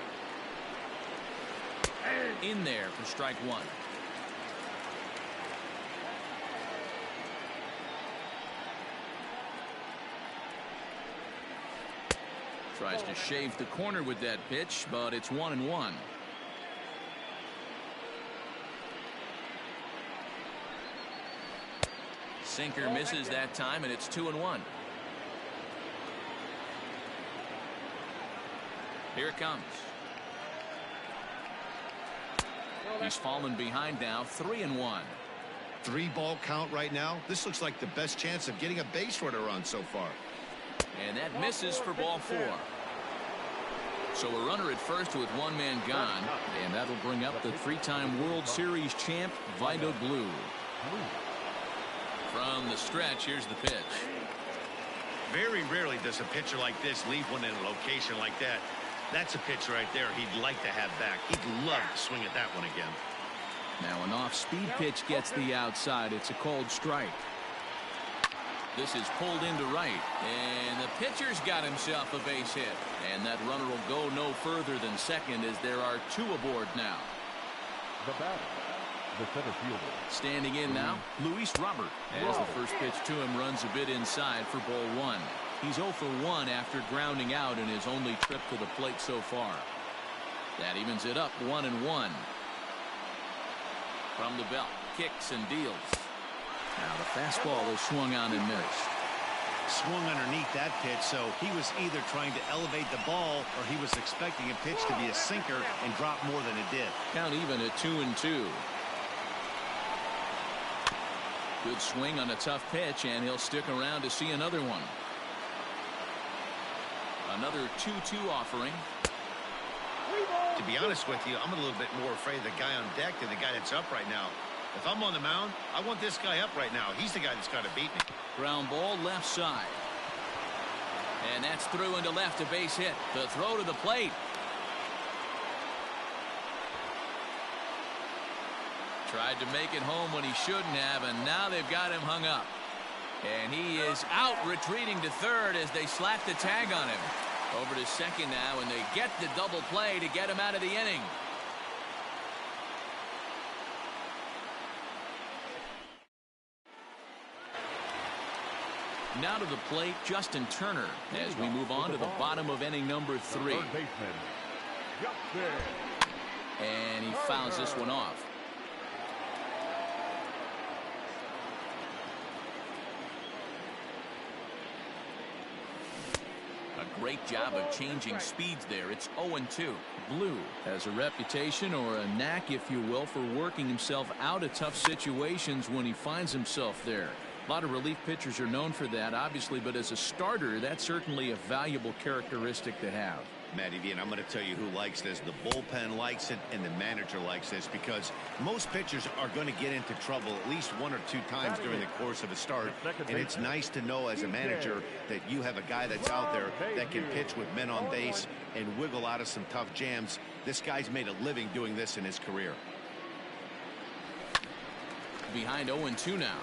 In there for strike 1. Tries to shave the corner with that pitch, but it's 1-1. Sinker misses that time, and it's 2-1. Here it comes. He's fallen behind now, 3-1. 3-ball count right now. This looks like the best chance of getting a base runner on so far. And that misses for ball 4. So a runner at first with 1 man gone, and that'll bring up the 3-time World Series champ, Vida Blue. From the stretch, here's the pitch. Very rarely does a pitcher like this leave one in a location like that. That's a pitch right there he'd like to have back. He'd love to swing at that one again. Now an off-speed pitch gets the outside. It's a cold strike. This is pulled into right, and the pitcher's got himself a base hit. And that runner will go no further than second as there are 2 aboard now. The batter, the center fielder. Standing in now, Luis Robert. As the first pitch to him runs a bit inside for ball 1. He's 0 for 1 after grounding out in his only trip to the plate so far. That evens it up 1-1. From the belt, kicks and deals. Now the fastball is swung on and missed. Swung underneath that pitch, so he was either trying to elevate the ball or he was expecting a pitch to be a sinker and drop more than it did. Count even at 2-2. Good swing on a tough pitch, and he'll stick around to see another one. Another 2-2 offering. To be honest with you, I'm a little bit more afraid of the guy on deck than the guy that's up right now. If I'm on the mound, I want this guy up right now. He's the guy that's got to beat me. Ground ball left side. And that's through into left, a base hit. The throw to the plate. Tried to make it home when he shouldn't have, and now they've got him hung up. And he is out, retreating to third as they slap the tag on him. Over to second now, and they get the double play to get him out of the inning. Now to the plate, Justin Turner, as we move on to the bottom of inning number 3. And he fouls this one off. A great job of changing speeds there. It's 0-2. Blue has a reputation, or a knack, if you will, for working himself out of tough situations when he finds himself there. A lot of relief pitchers are known for that, obviously, but as a starter, that's certainly a valuable characteristic to have. Matty V, and I'm going to tell you who likes this. The bullpen likes it, and the manager likes this, because most pitchers are going to get into trouble at least 1 or 2 times during the course of a start, and it's nice to know as a manager that you have a guy that's out there that can pitch with men on base and wiggle out of some tough jams. This guy's made a living doing this in his career. Behind 0-2 now.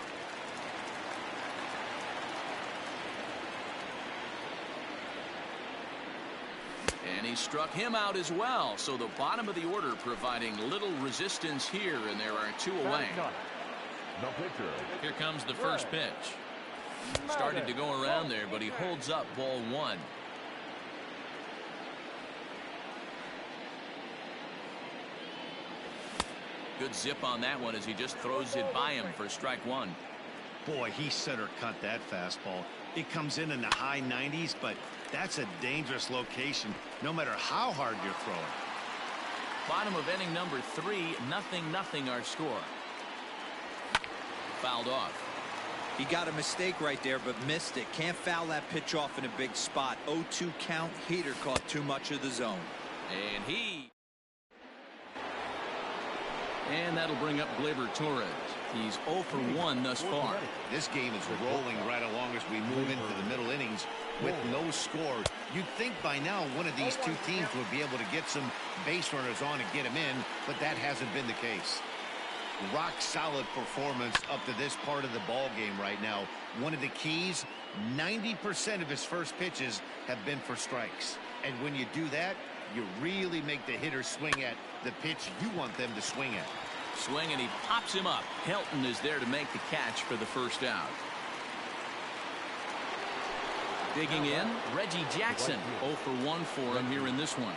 And he struck him out as well. So the bottom of the order providing little resistance here, and there are 2 away. No pitcher. Here comes the first pitch. Started to go around there, but he holds up ball 1. Good zip on that one as he just throws it by him for strike 1. Boy, he center cut that fastball. It comes in the high 90s, but that's a dangerous location no matter how hard you're throwing. Bottom of inning number 3, 0-0 our score. Fouled off. He got a mistake right there, but missed it. Can't foul that pitch off in a big spot. 0-2 count. Heater caught too much of the zone. And that'll bring up Gleyber Torres. He's 0 for 1 thus far. This game is rolling right along as we move into the middle innings with no score. You'd think by now one of these 2 teams would be able to get some base runners on and get them in, but that hasn't been the case. Rock solid performance up to this part of the ball game right now. One of the keys, 90% of his first pitches have been for strikes. And when you do that, you really make the hitter swing at the pitch you want them to swing at. Swing, and he pops him up. Helton is there to make the catch for the first out. Digging in, Reggie Jackson. 0 for 1 for him here in this one.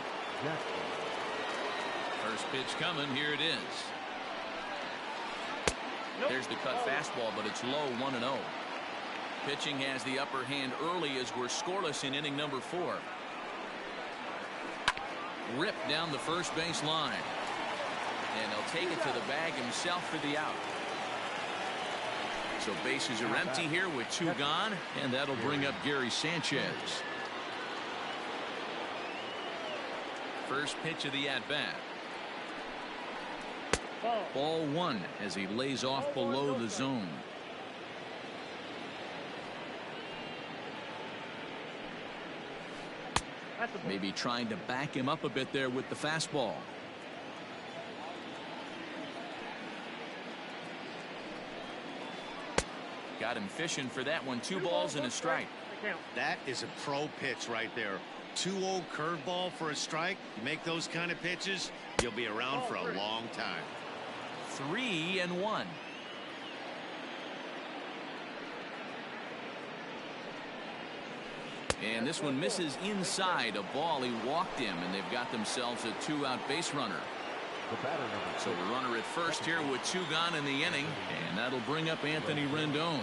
First pitch coming. Here it is. There's the cut fastball, but it's low, 1-0. Pitching has the upper hand early as we're scoreless in inning number 4. Ripped down the first base line. And he'll take it to the bag himself for the out. So bases are empty here with 2 gone, and that'll bring up Gary Sanchez. First pitch of the at-bat. Ball 1 as he lays off below the zone. Maybe trying to back him up a bit there with the fastball. Got him fishing for that one. 2 balls and a strike. That is a pro pitch right there. 2-0 curveball for a strike. You make those kind of pitches, you'll be around for a long time. 3-1. And this one misses inside. A ball. He walked him, and they've got themselves a 2-out base runner. So the runner at first here with 2 gone in the inning, and that'll bring up Anthony Rendon.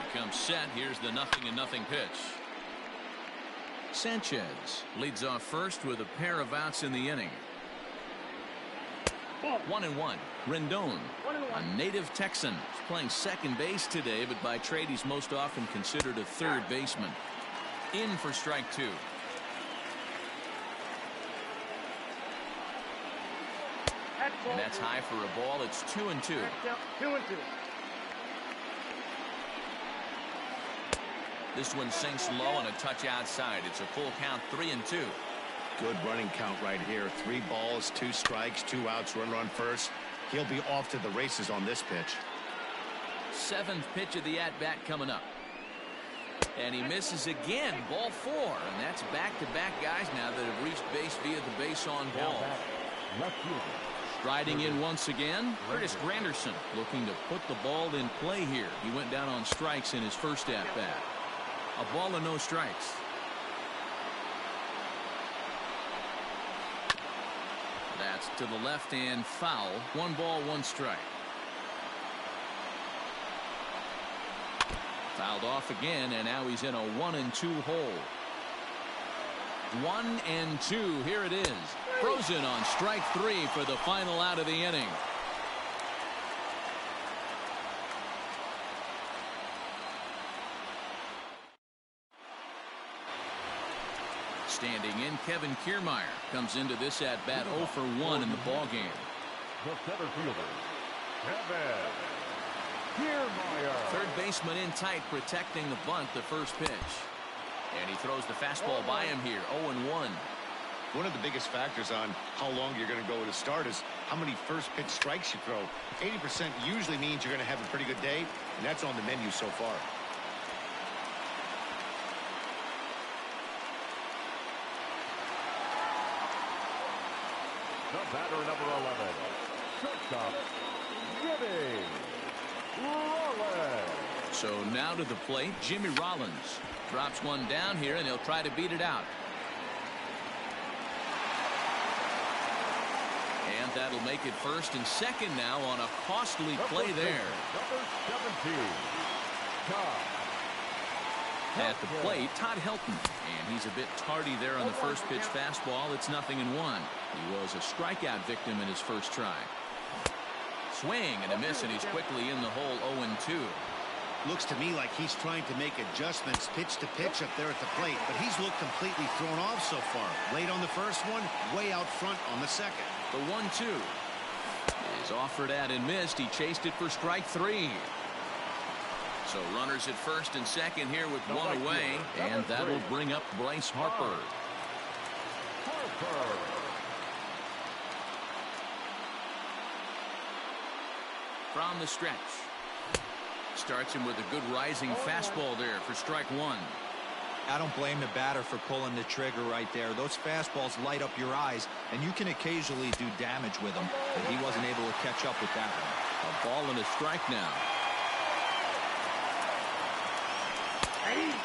He comes set. Here's the 0-0 pitch. Sanchez leads off first with a pair of outs in the inning. 1-1. Rendon, a native Texan, is playing second base today, but by trade he's most often considered a third baseman. In for strike 2. And that's high for a ball. It's 2-2. 2-2. This one sinks low and a touch outside. It's a full count, 3-2. Good running count right here. 3 balls, 2 strikes, 2 outs, runner on first. He'll be off to the races on this pitch. 7th pitch of the at-bat coming up. And he misses again. Ball 4. And that's back-to-back guys now that have reached base via the base on ball. Striding in once again, Curtis Granderson looking to put the ball in play here. He went down on strikes in his first at-bat. A ball and no strikes. That's to the left and foul. 1 ball, 1 strike. Fouled off again, and now he's in a 1-2 hole. 1-2. Here it is. Frozen on strike 3 for the final out of the inning. Standing in, Kevin Kiermaier comes into this at-bat 0 for 1 in the ballgame. The center fielder, Kevin Kiermaier. Third baseman in tight, protecting the bunt, the first pitch. And he throws the fastball by him here, 0-1. One of the biggest factors on how long you're going to go with a start is how many first pitch strikes you throw. 80% usually means you're going to have a pretty good day, and that's on the menu so far. The batter, number 11, shortstop, Jimmy Rollins. So now to the plate, Jimmy Rollins drops one down here, and he'll try to beat it out. And that'll make it first and second now on a costly play there. Number 17, Todd. At the plate, Todd Helton. And he's a bit tardy there on the first pitch fastball. It's 0-1. He was a strikeout victim in his first try. Swing and a miss, and he's quickly in the hole, 0-2. Looks to me like he's trying to make adjustments pitch to pitch up there at the plate, but he's looked completely thrown off so far. Late on the first one, way out front on the second. The 1-2 is offered at and missed. He chased it for strike 3. So runners at first and second here with one away, and that'll bring up Bryce Harper. From the stretch. Starts him with a good rising fastball there for strike 1. I don't blame the batter for pulling the trigger right there. Those fastballs light up your eyes, and you can occasionally do damage with them. But he wasn't able to catch up with that one. A ball and a strike now.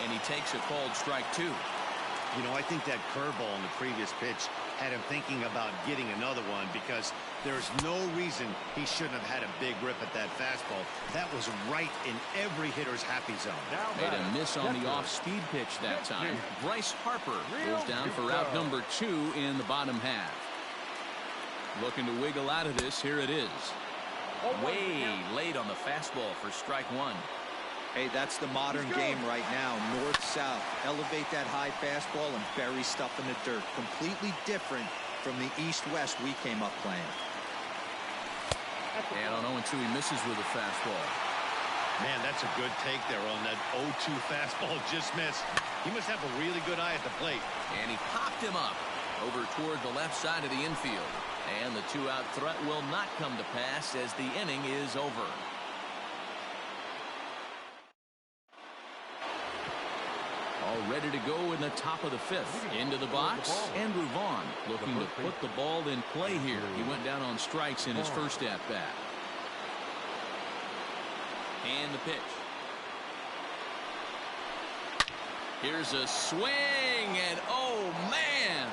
And he takes a called strike 2. You know, I think that curveball in the previous pitch had him thinking about getting another one, because there's no reason he shouldn't have had a big rip at that fastball. That was right in every hitter's happy zone. Made a miss on the off-speed pitch that time. Bryce Harper goes down for out number 2 in the bottom half. Looking to wiggle out of this. Here it is. Way late on the fastball for strike 1. Hey, that's the modern game right now. North-south. Elevate that high fastball and bury stuff in the dirt. Completely different from the east-west we came up playing. And on 0-2, he misses with a fastball. Man, that's a good take there on that 0-2 fastball just missed. He must have a really good eye at the plate. And he popped him up over toward the left side of the infield. And the 2-out threat will not come to pass as the inning is over. All ready to go in the top of the 5th. Into the box, Andrew Vaughn looking to put the ball in play here. He went down on strikes in his first at-bat. And the pitch. Here's a swing, and oh man!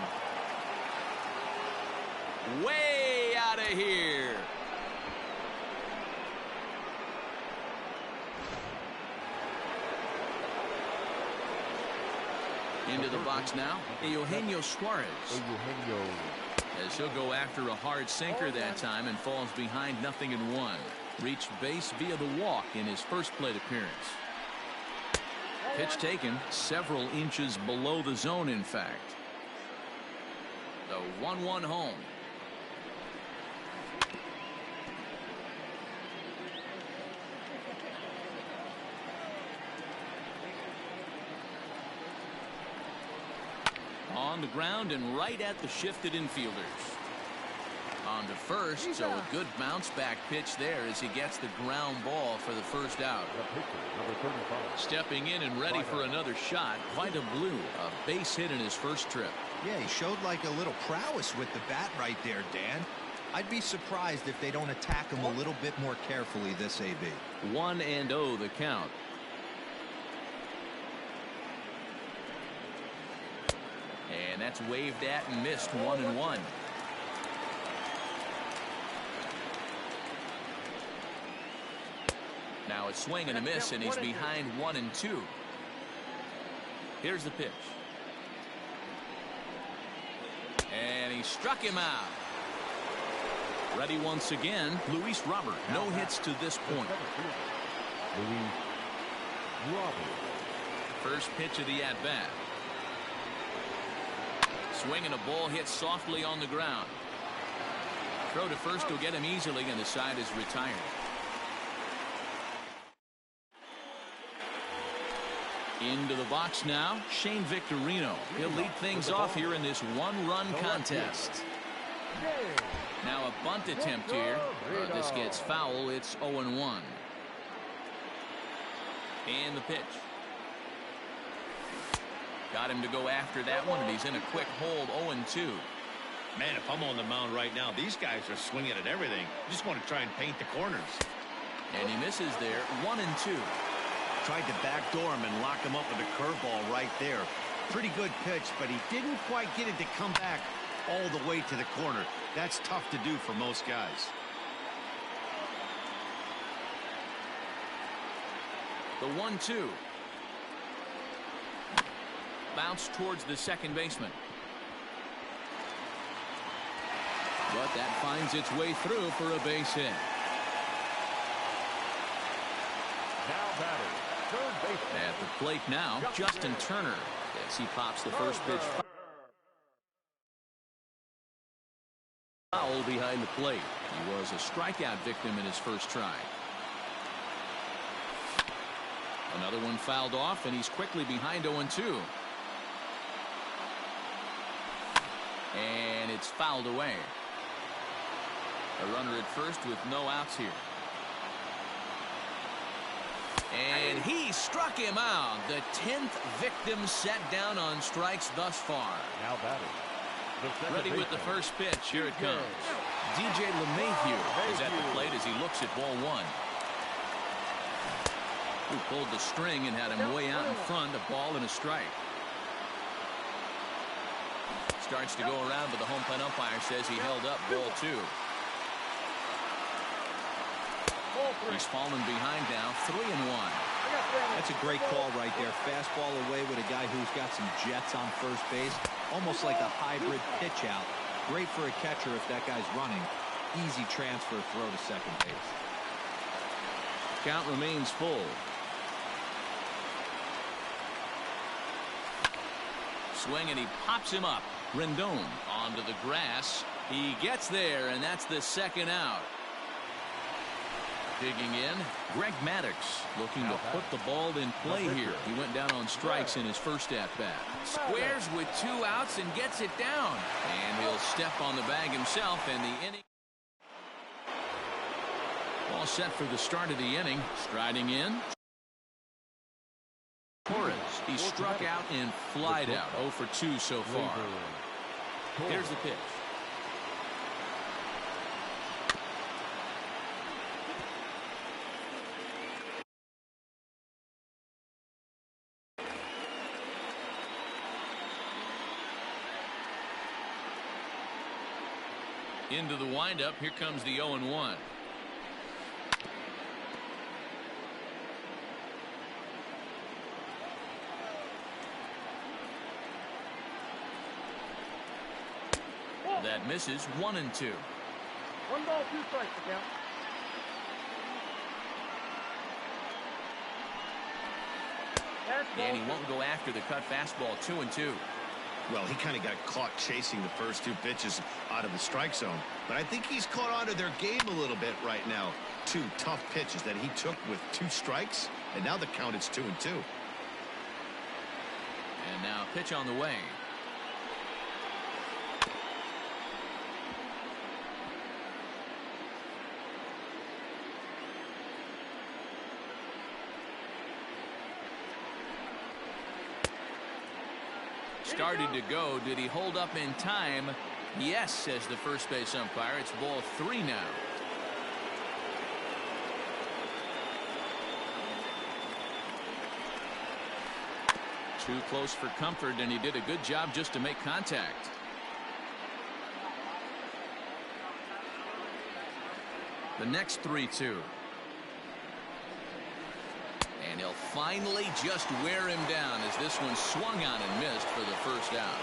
Way out of here. Into the box now, Eugenio Suarez. As he'll go after a hard sinker that time and falls behind 0-1. Reached base via the walk in his first plate appearance. Pitch taken several inches below the zone, in fact. The 1-1 home. On the ground and right at the shifted infielders. On to first, so a good bounce back pitch there as he gets the ground ball for the first out. Stepping in and ready for another shot, Vida Blue, a base hit in his first trip. Yeah, he showed like a little prowess with the bat right there, Dan. I'd be surprised if they don't attack him a little bit more carefully this AB. 1-0 the count. And that's waved at and missed, 1-1. Now a swing and a miss, and he's behind 1-2. Here's the pitch. And he struck him out. Ready once again, Luis Robert. No hits to this point. Luis Robert. First pitch of the at-bat. swing and a ball hit softly on the ground. Throw to first will get him easily, and the side is retired. Into the box now, Shane Victorino. He'll lead things off here in this one-run contest. Now a bunt attempt here. This gets foul. It's 0-1. And the pitch. Got him to go after that one, and he's in a quick hold, 0-2. Man, if I'm on the mound right now, these guys are swinging at everything. Just want to try and paint the corners. And he misses there, 1-2. Tried to backdoor him and lock him up with a curveball right there. Pretty good pitch, but he didn't quite get it to come back all the way to the corner. That's tough to do for most guys. The 1-2. Bounce towards the second baseman. But that finds its way through for a base hit. Now batter, third baseman. At the plate now, Justin Turner, as he pops the first pitch. Foul behind the plate. He was a strikeout victim in his first try. Another one fouled off, and he's quickly behind 0-2. And it's fouled away. A runner at first with no outs here. And he struck him out. The 10th victim set down on strikes thus far. Now batting. Ready with the first pitch. Here it comes. DJ LeMahieu is at the plate as he looks at ball one. Who pulled the string and had him way out in front, a ball and a strike. Starts to go around, but the home plate umpire says he held up ball two. He's fallen behind now, 3-1. That's a great call right there. Fastball away with a guy who's got some jets on first base. Almost like a hybrid pitch out. Great for a catcher if that guy's running. Easy transfer throw to second base. Count remains full. Swing, and he pops him up. Rendon onto the grass. He gets there, and that's the second out. Digging in, Greg Maddux looking to put the ball in play here. He went down on strikes in his first at-bat. Squares with 2 outs and gets it down. And he'll step on the bag himself, and the inning. All set for the start of the inning. Striding in. Torres. He struck out and flied out. 0 for 2 so far. Here's the pitch. Into the windup. Here comes the 0-1. That misses. 1-2. 1 ball, 2 strikes to count. And he won't go after the cut fastball. 2-2. Well, he kind of got caught chasing the first 2 pitches out of the strike zone. But I think he's caught on to their game a little bit right now. 2 tough pitches that he took with 2 strikes, and now the count is 2-2. And now a pitch on the way. Started to go. Did he hold up in time? Yes, says the first base umpire. It's ball 3 now. Too close for comfort, and he did a good job just to make contact. The next 3-2. And he'll finally just wear him down as this one swung on and missed for the first out.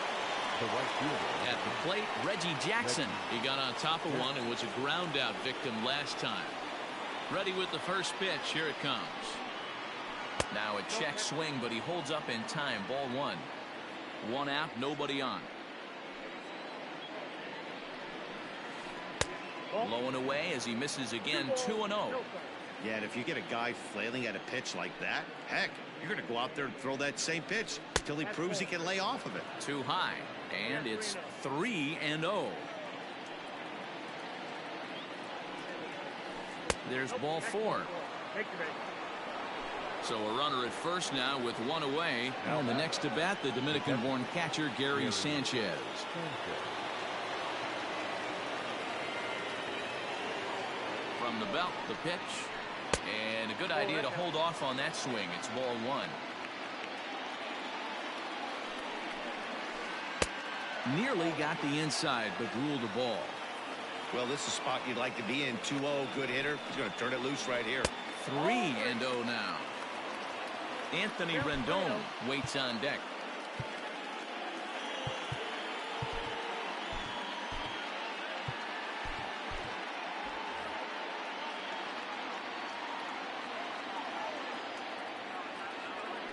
At the plate, Reggie Jackson. He got on top of one and was a ground out victim last time. Ready with the first pitch. Here it comes. Now a check swing, but he holds up in time. Ball 1. 1 out, nobody on. Low and away as he misses again. 2-0. Yeah, and if you get a guy flailing at a pitch like that, heck, you're going to go out there and throw that same pitch until he proves he can lay off of it. Too high, and it's 3-0. There's ball 4. So a runner at first now with 1 away. And the next to bat, the Dominican-born catcher Gary Sanchez. From the belt, the pitch. And a good idea to hold off on that swing. It's ball 1. Nearly got the inside, but ruled a ball. Well, this is a spot you'd like to be in. 2-0, good hitter. He's going to turn it loose right here. 3-0 now. Anthony Rendon waits on deck.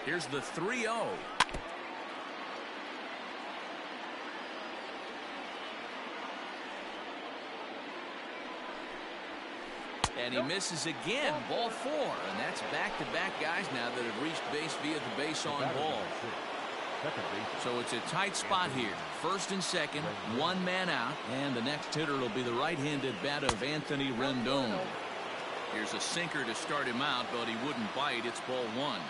Here's the 3-0. And he misses again. Ball 4. And that's back-to-back guys now that have reached base via the base on ball. So it's a tight spot here. First and second, 1 man out. And the next hitter will be the right-handed bat of Anthony Rendon. Here's a sinker to start him out, but he wouldn't bite. It's ball 1.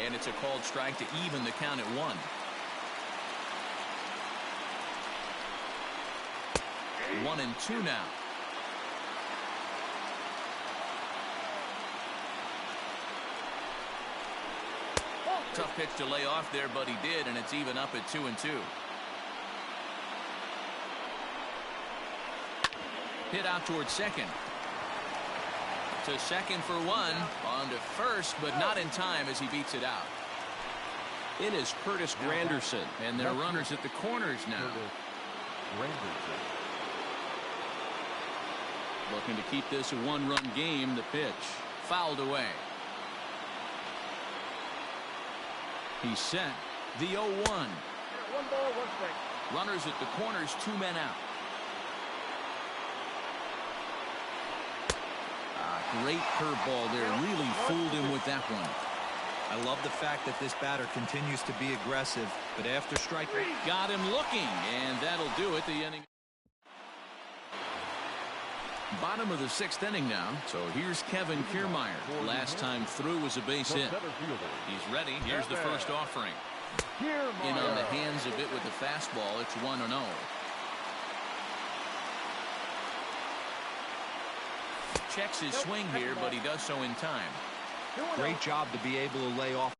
And it's a called strike to even the count at 1. 1-2 now. Tough pitch to lay off there, but he did, and it's even up at 2-2. Hit out towards second. To second for 1. On to first, but not in time as he beats it out. It is Curtis Granderson, and they're runners at the corners now. Looking to keep this a 1-run game. The pitch fouled away. He's set. The 0-1. 1 ball, 1 strike. Runners at the corners, 2 men out. Great curveball there. Really fooled him with that one. I love the fact that this batter continues to be aggressive, but after striking, got him looking, and that'll do it. The inning. Bottom of the 6th inning now. So here's Kevin Kiermaier. Last time through was a base hit. He's ready. Here's the first offering. In on the hands a bit with the fastball. It's 1-0. Checks his swing here, but he does so in time. great job to be able to lay off.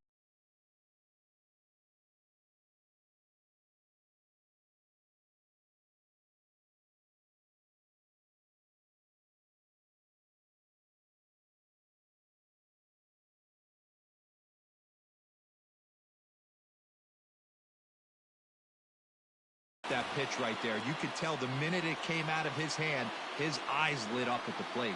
That pitch right there, you could tell the minute it came out of his hand, his eyes lit up at the plate.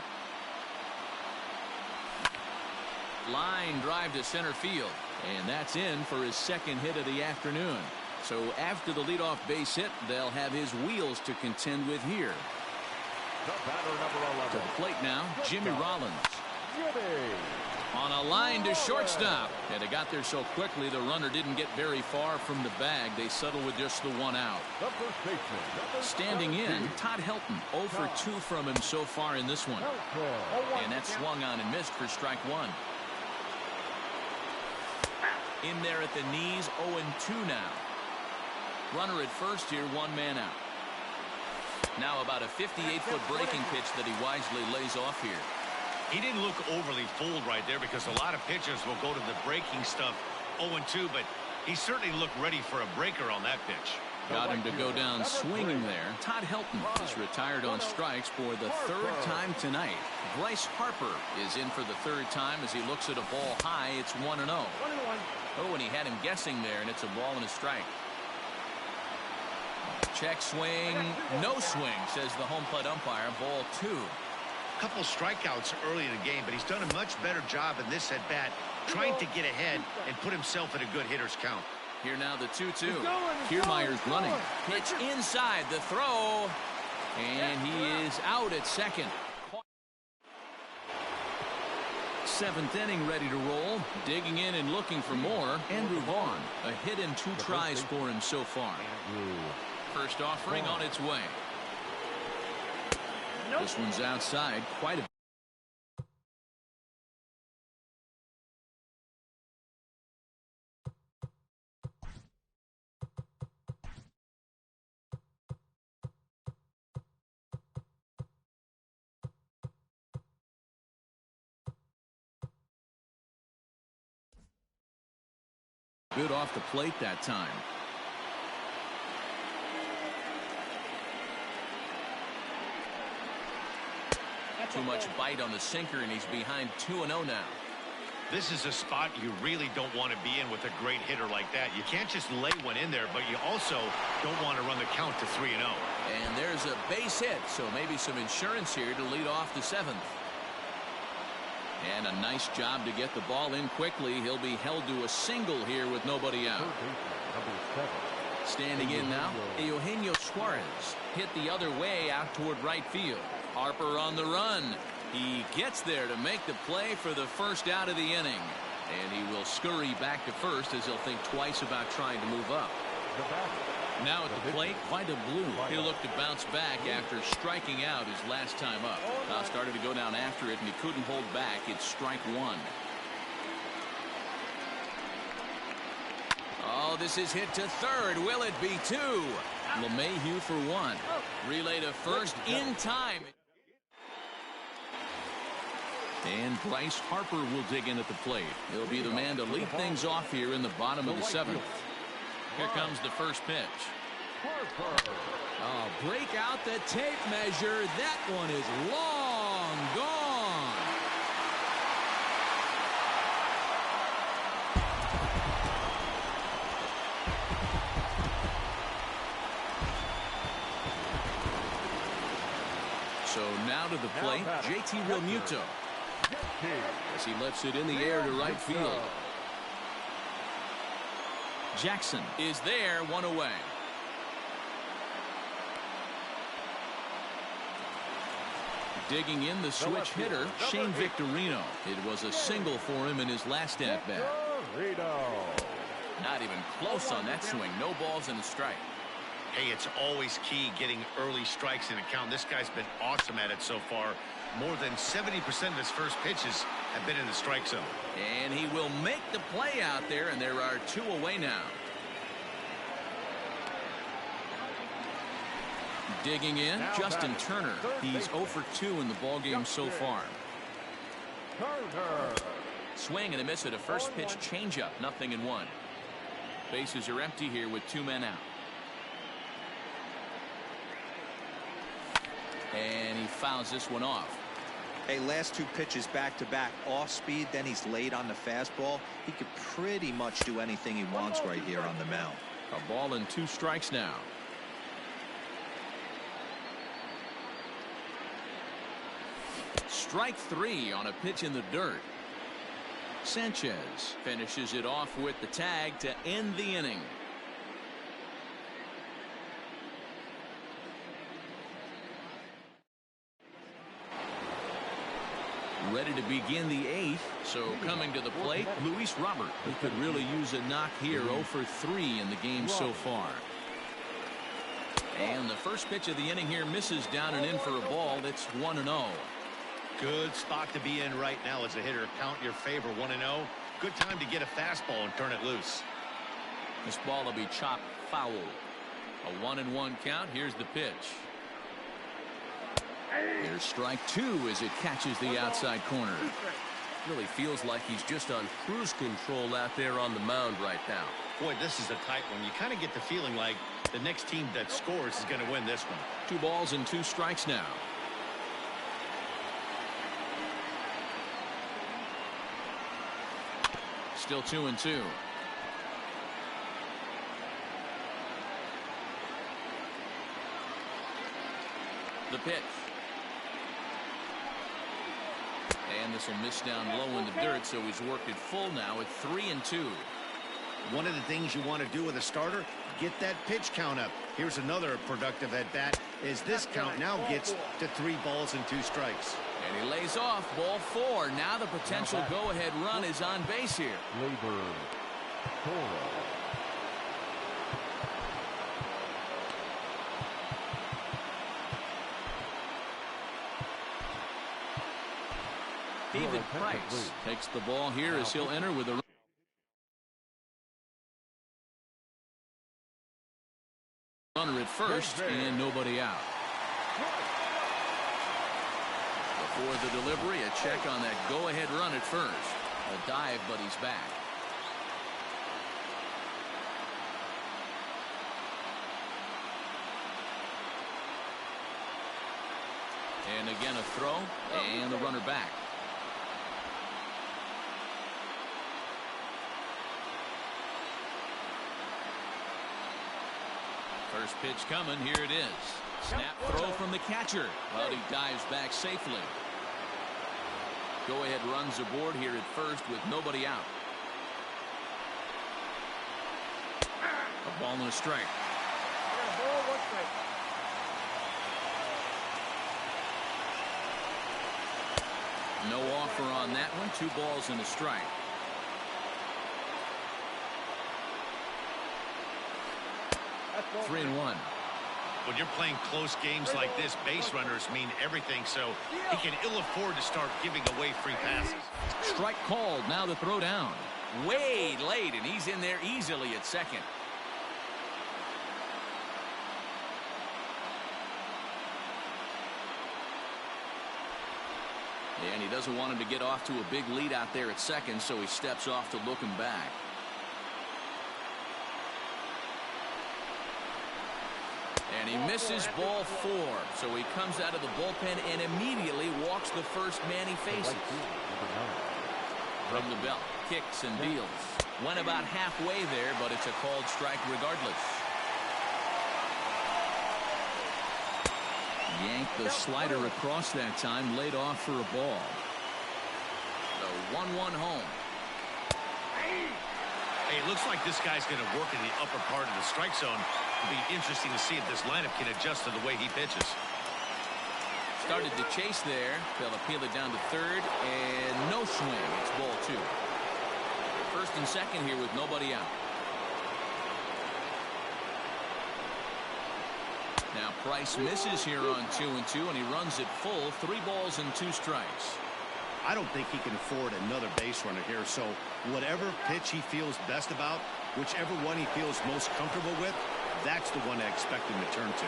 Line drive to center field, and that's in for his second hit of the afternoon. So after the leadoff base hit, they'll have his wheels to contend with here. The batter, number 11. To the plate now, Jimmy Rollins. Jimmy. On a line to shortstop. And it got there so quickly, the runner didn't get very far from the bag. They settle with just the one out. The first baseman. Standing in, Todd Helton. 0 for 2 from him so far in this one. And that swung on and missed for strike one. In there at the knees, 0-2 now. Runner at first here, 1 man out. Now about a 58-foot breaking pitch that he wisely lays off here. He didn't look overly fooled right there because a lot of pitchers will go to the breaking stuff 0-2, but he certainly looked ready for a breaker on that pitch. Got him to go down swinging there. Todd Helton is retired on strikes for the 3rd time tonight. Bryce Harper is in for the 3rd time as he looks at a ball high. It's 1-0. Oh, and he had him guessing there, and it's a ball and a strike. Check swing, no swing, says the home plate umpire. Ball 2. Couple strikeouts early in the game, but he's done a much better job in this at bat trying to get ahead and put himself in a good hitter's count. Here now the 2-2. Kiermaier's running. Pitch inside the throw. And he is out at second. Seventh inning ready to roll. Digging in and looking for more. Andrew Vaughn. A hit in 2 tries for him so far. First offering on its way. This one's outside quite a bit. Good off the plate that time. Too much bite on the sinker, and he's behind 2-0 now. This is a spot you really don't want to be in with a great hitter like that. You can't just lay one in there, but you also don't want to run the count to 3-0. And there's a base hit, so maybe some insurance here to lead off the 7th. And a nice job to get the ball in quickly. He'll be held to a single here with nobody out. Standing in now, Eugenio Suarez hit the other way out toward right field. Harper on the run. He gets there to make the play for the first out of the inning. And he will scurry back to first as he'll think twice about trying to move up. Now at the plate, Vida Blue. He'll look to bounce back after striking out his last time up. Started to go down after it, and he couldn't hold back. It's strike 1. Oh, this is hit to third. Will it be 2? LeMahieu for 1. Relay to first in time. And Bryce Harper will dig in at the plate. He'll be the man to lead things off here in the bottom of the 7th. Here comes the first pitch. Oh, break out the tape measure. That one is long gone. So now to the plate, JT Realmuto. As he lifts it in the air to right field. Jackson is there, 1 away. Digging in the switch hitter, Shane Victorino. It was a single for him in his last at-bat. Not even close on that swing. No balls and a strike. Hey, it's always key getting early strikes in a count. This guy's been awesome at it so far. More than 70% of his first pitches have been in the strike zone. And he will make the play out there, and there are 2 away now. Digging in, Justin Turner. He's 0 for 2 in the ballgame so far. Swing and a miss at a first pitch changeup. 0-1. Bases are empty here with 2 men out. And he fouls this one off. Hey, last 2 pitches back-to-back off speed, then he's late on the fastball. He could pretty much do anything he wants right here on the mound. A ball and 2 strikes now. Strike 3 on a pitch in the dirt. Sanchez finishes it off with the tag to end the inning. Ready to begin the 8th. So coming to the plate, Luis Robert. He could really use a knock here. 0 for 3 in the game so far. And the first pitch of the inning here misses down and in for a ball. That's 1-0. Good spot to be in right now as a hitter. Count your favor, 1-0. Good time to get a fastball and turn it loose. This ball will be chopped foul. A 1-1 count. Here's the pitch. Here's strike 2 as it catches the outside corner. Really feels like he's just on cruise control out there on the mound right now. Boy, this is a tight one. You kind of get the feeling like the next team that scores is going to win this one. 2 balls and 2 strikes now. Still 2-2. The pitch. And this will miss down low in the dirt, so he's worked it full now at 3-2. One of the things you want to do with a starter, get that pitch count up. Here's another productive at-bat as this count now gets to 3 balls and 2 strikes. And he lays off ball 4. Now the potential go-ahead run is on base here. Labor. Toro. David Price takes the ball here as he'll enter with a runner at first and nobody out. Before the delivery, a check on that go-ahead run at first. A dive, but he's back. And again a throw and the runner back. First pitch coming. Here it is. Snap throw from the catcher. Well, he dives back safely. Go ahead runs aboard here at first with nobody out. A ball and a strike. No offer on that one. 2 balls and a strike. That's 3-1. When you're playing close games like this, base runners mean everything, so he can ill afford to start giving away free passes. Strike called. Now the throw down. Way late, and he's in there easily at second. And he doesn't want him to get off to a big lead out there at second, so he steps off to look him back. And he misses ball 4, so he comes out of the bullpen and immediately walks the first man he faces. From the belt, kicks and deals. Went about halfway there, but it's a called strike regardless. Yanked the slider across that time, laid off for a ball. The 1-1 home. Hey, it looks like this guy's going to work in the upper part of the strike zone. It'll be interesting to see if this lineup can adjust to the way he pitches. Started to chase there. They'll appeal it down to third, and no swing. It's ball 2. First and second here with nobody out. Now Price misses here on 2-2, and he runs it full. 3 balls and 2 strikes. I don't think he can afford another base runner here, so whatever pitch he feels best about, whichever one he feels most comfortable with, that's the one I expect him to turn to.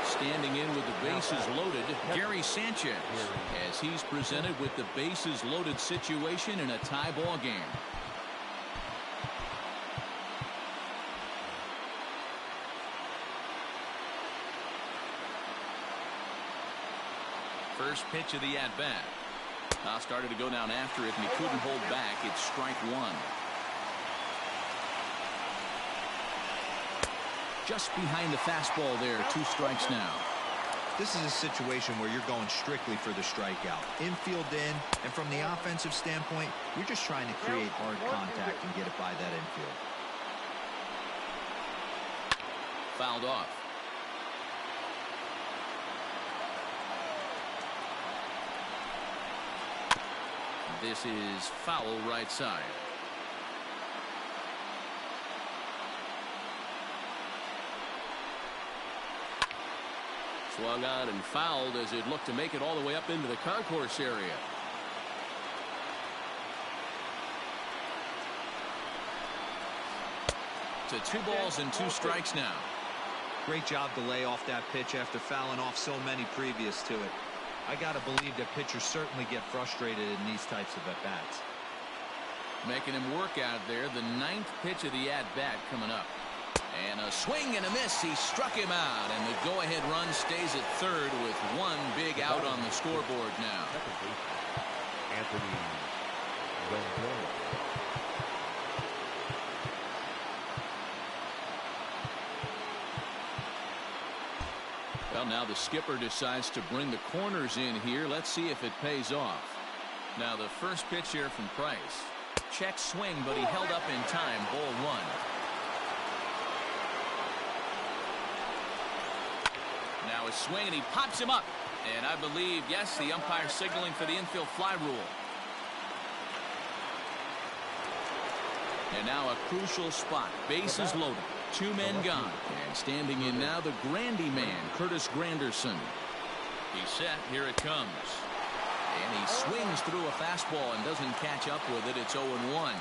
Standing in with the bases loaded, Gary Sanchez, as he's presented with the bases loaded situation in a tie ball game. First pitch of the at-bat. Now started to go down after it, and he couldn't hold back. It's strike 1. Just behind the fastball there. 2 strikes now. This is a situation where you're going strictly for the strikeout. Infield in, and from the offensive standpoint, you're just trying to create hard contact and get it by that infield. Fouled off. This is foul right side. Swung on and fouled as it looked to make it all the way up into the concourse area. To 2 balls and 2 strikes now. Great job to lay off that pitch after fouling off so many previous to it. I got to believe that pitchers certainly get frustrated in these types of at-bats. Making him work out there. The 9th pitch of the at-bat coming up. And a swing and a miss. He struck him out, and the go-ahead run stays at third with 1 big out on the scoreboard now. Anthony Rendon. Well, now the skipper decides to bring the corners in here. Let's see if it pays off. Now the first pitch here from Price. Check swing, but he held up in time. Ball one. Now a swing, and he pops him up. And I believe, yes, the umpire signaling for the infield fly rule. And now a crucial spot. Bases loaded. Two men gone. And standing in now, the Grandy man, Curtis Granderson. He's set. Here it comes. And he swings through a fastball and doesn't catch up with it. It's 0-1.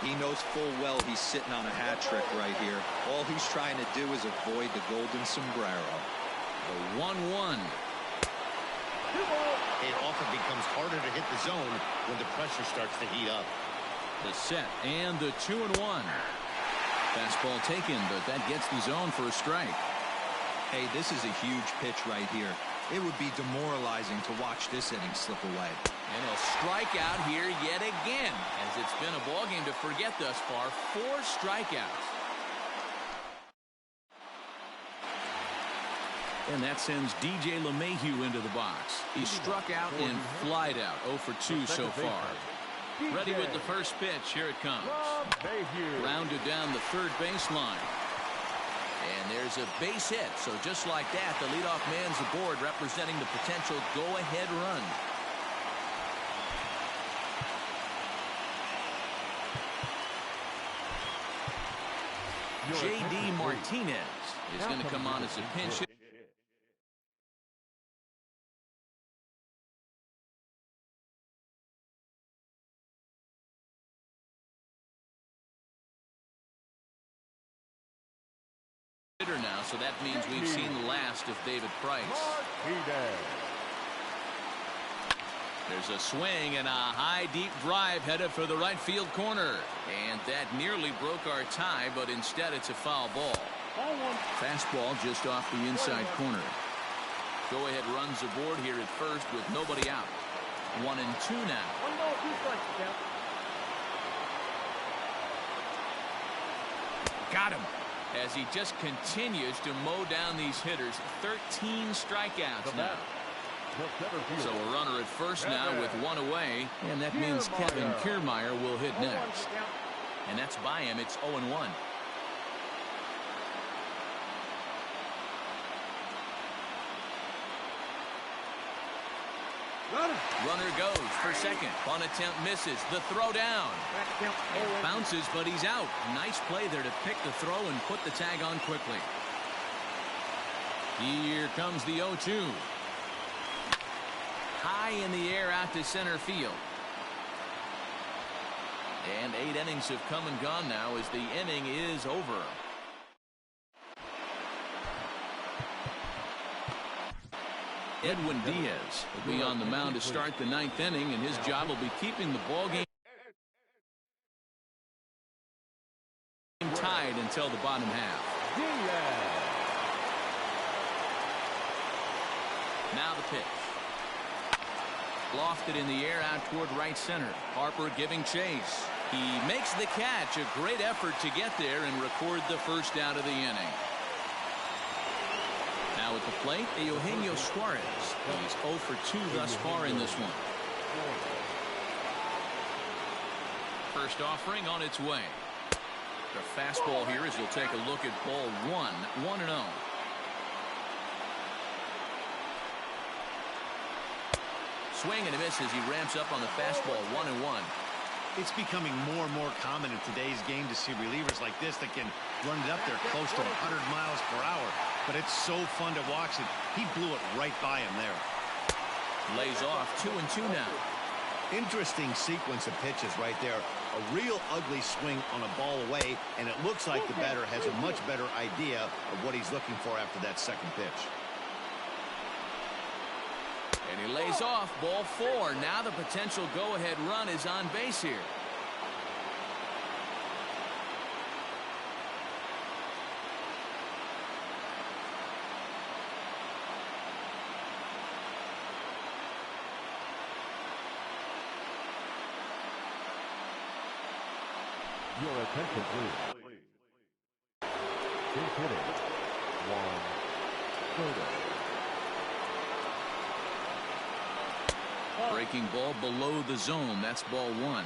He knows full well he's sitting on a hat trick right here. All he's trying to do is avoid the golden sombrero. The 1-1. It often becomes harder to hit the zone when the pressure starts to heat up. The set and the 2-1. Fastball taken, but that gets the zone for a strike. Hey, this is a huge pitch right here. It would be demoralizing to watch this inning slip away. And he'll strike out here yet again, as it's been a ballgame to forget thus far. 4 strikeouts. And that sends DJ LeMahieu into the box. He struck out and flied out. 0 for 2 so far. Ready with the first pitch. Here it comes. Rounded down the third baseline. And there's a base hit. So just like that, the leadoff man's aboard, representing the potential go-ahead run. J.D. Martinez is going to come on as a pinch hitter. Now, so that means we've seen the last of David Price. There's a swing and a high deep drive headed for the right field corner, and that nearly broke our tie, but instead it's a foul ball. Fastball just off the inside corner. Go ahead runs aboard here at first with nobody out. 1-2 now. 1 ball, 2 strikes, count. Got him. As he just continues to mow down these hitters. 13 strikeouts now. So a runner at first now with 1 away, and that means Kevin Kiermaier will hit next. And that's by him. It's 0-1. Runner goes for second. Bunt attempt misses. The throw down. It bounces, but he's out. Nice play there to pick the throw and put the tag on quickly. Here comes the 0-2. High in the air out to center field. And 8 innings have come and gone now as the inning is over. Edwin Diaz will be on the mound to start the 9th inning, and his job will be keeping the ball game tied until the bottom half. Now the pitch. Lofted in the air out toward right center. Harper giving chase. He makes the catch. A great effort to get there and record the first out of the inning. Now at the plate, Eugenio Suarez. He's 0 for 2 thus far in this one. First offering on its way. The fastball here as you'll take a look at ball 1. 1-0. Swing and a miss as he ramps up on the fastball. 1-1. It's becoming more and more common in today's game to see relievers like this that can run it up there close to 100 miles per hour. But it's so fun to watch it. He blew it right by him there. Lays off. 2-2 now. Interesting sequence of pitches right there. A real ugly swing on a ball away, and it looks like the batter has a much better idea of what he's looking for after that second pitch. And he lays off. Ball 4. Now the potential go-ahead run is on base here. Your attention, please. Base hitting. 1 Breaking ball below the zone. That's ball 1.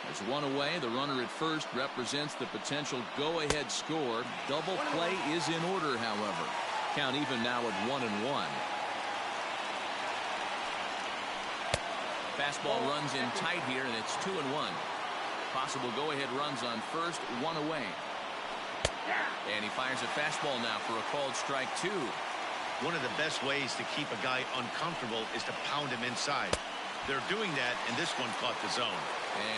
There's one away. The runner at first represents the potential go-ahead score. Double play is in order, however. Count even now at 1-1. Fastball runs in tight here, and it's 2-1. Possible go-ahead runs on first, one away. And he fires a fastball now for a called strike 2. One of the best ways to keep a guy uncomfortable is to pound him inside. They're doing that, and this one caught the zone.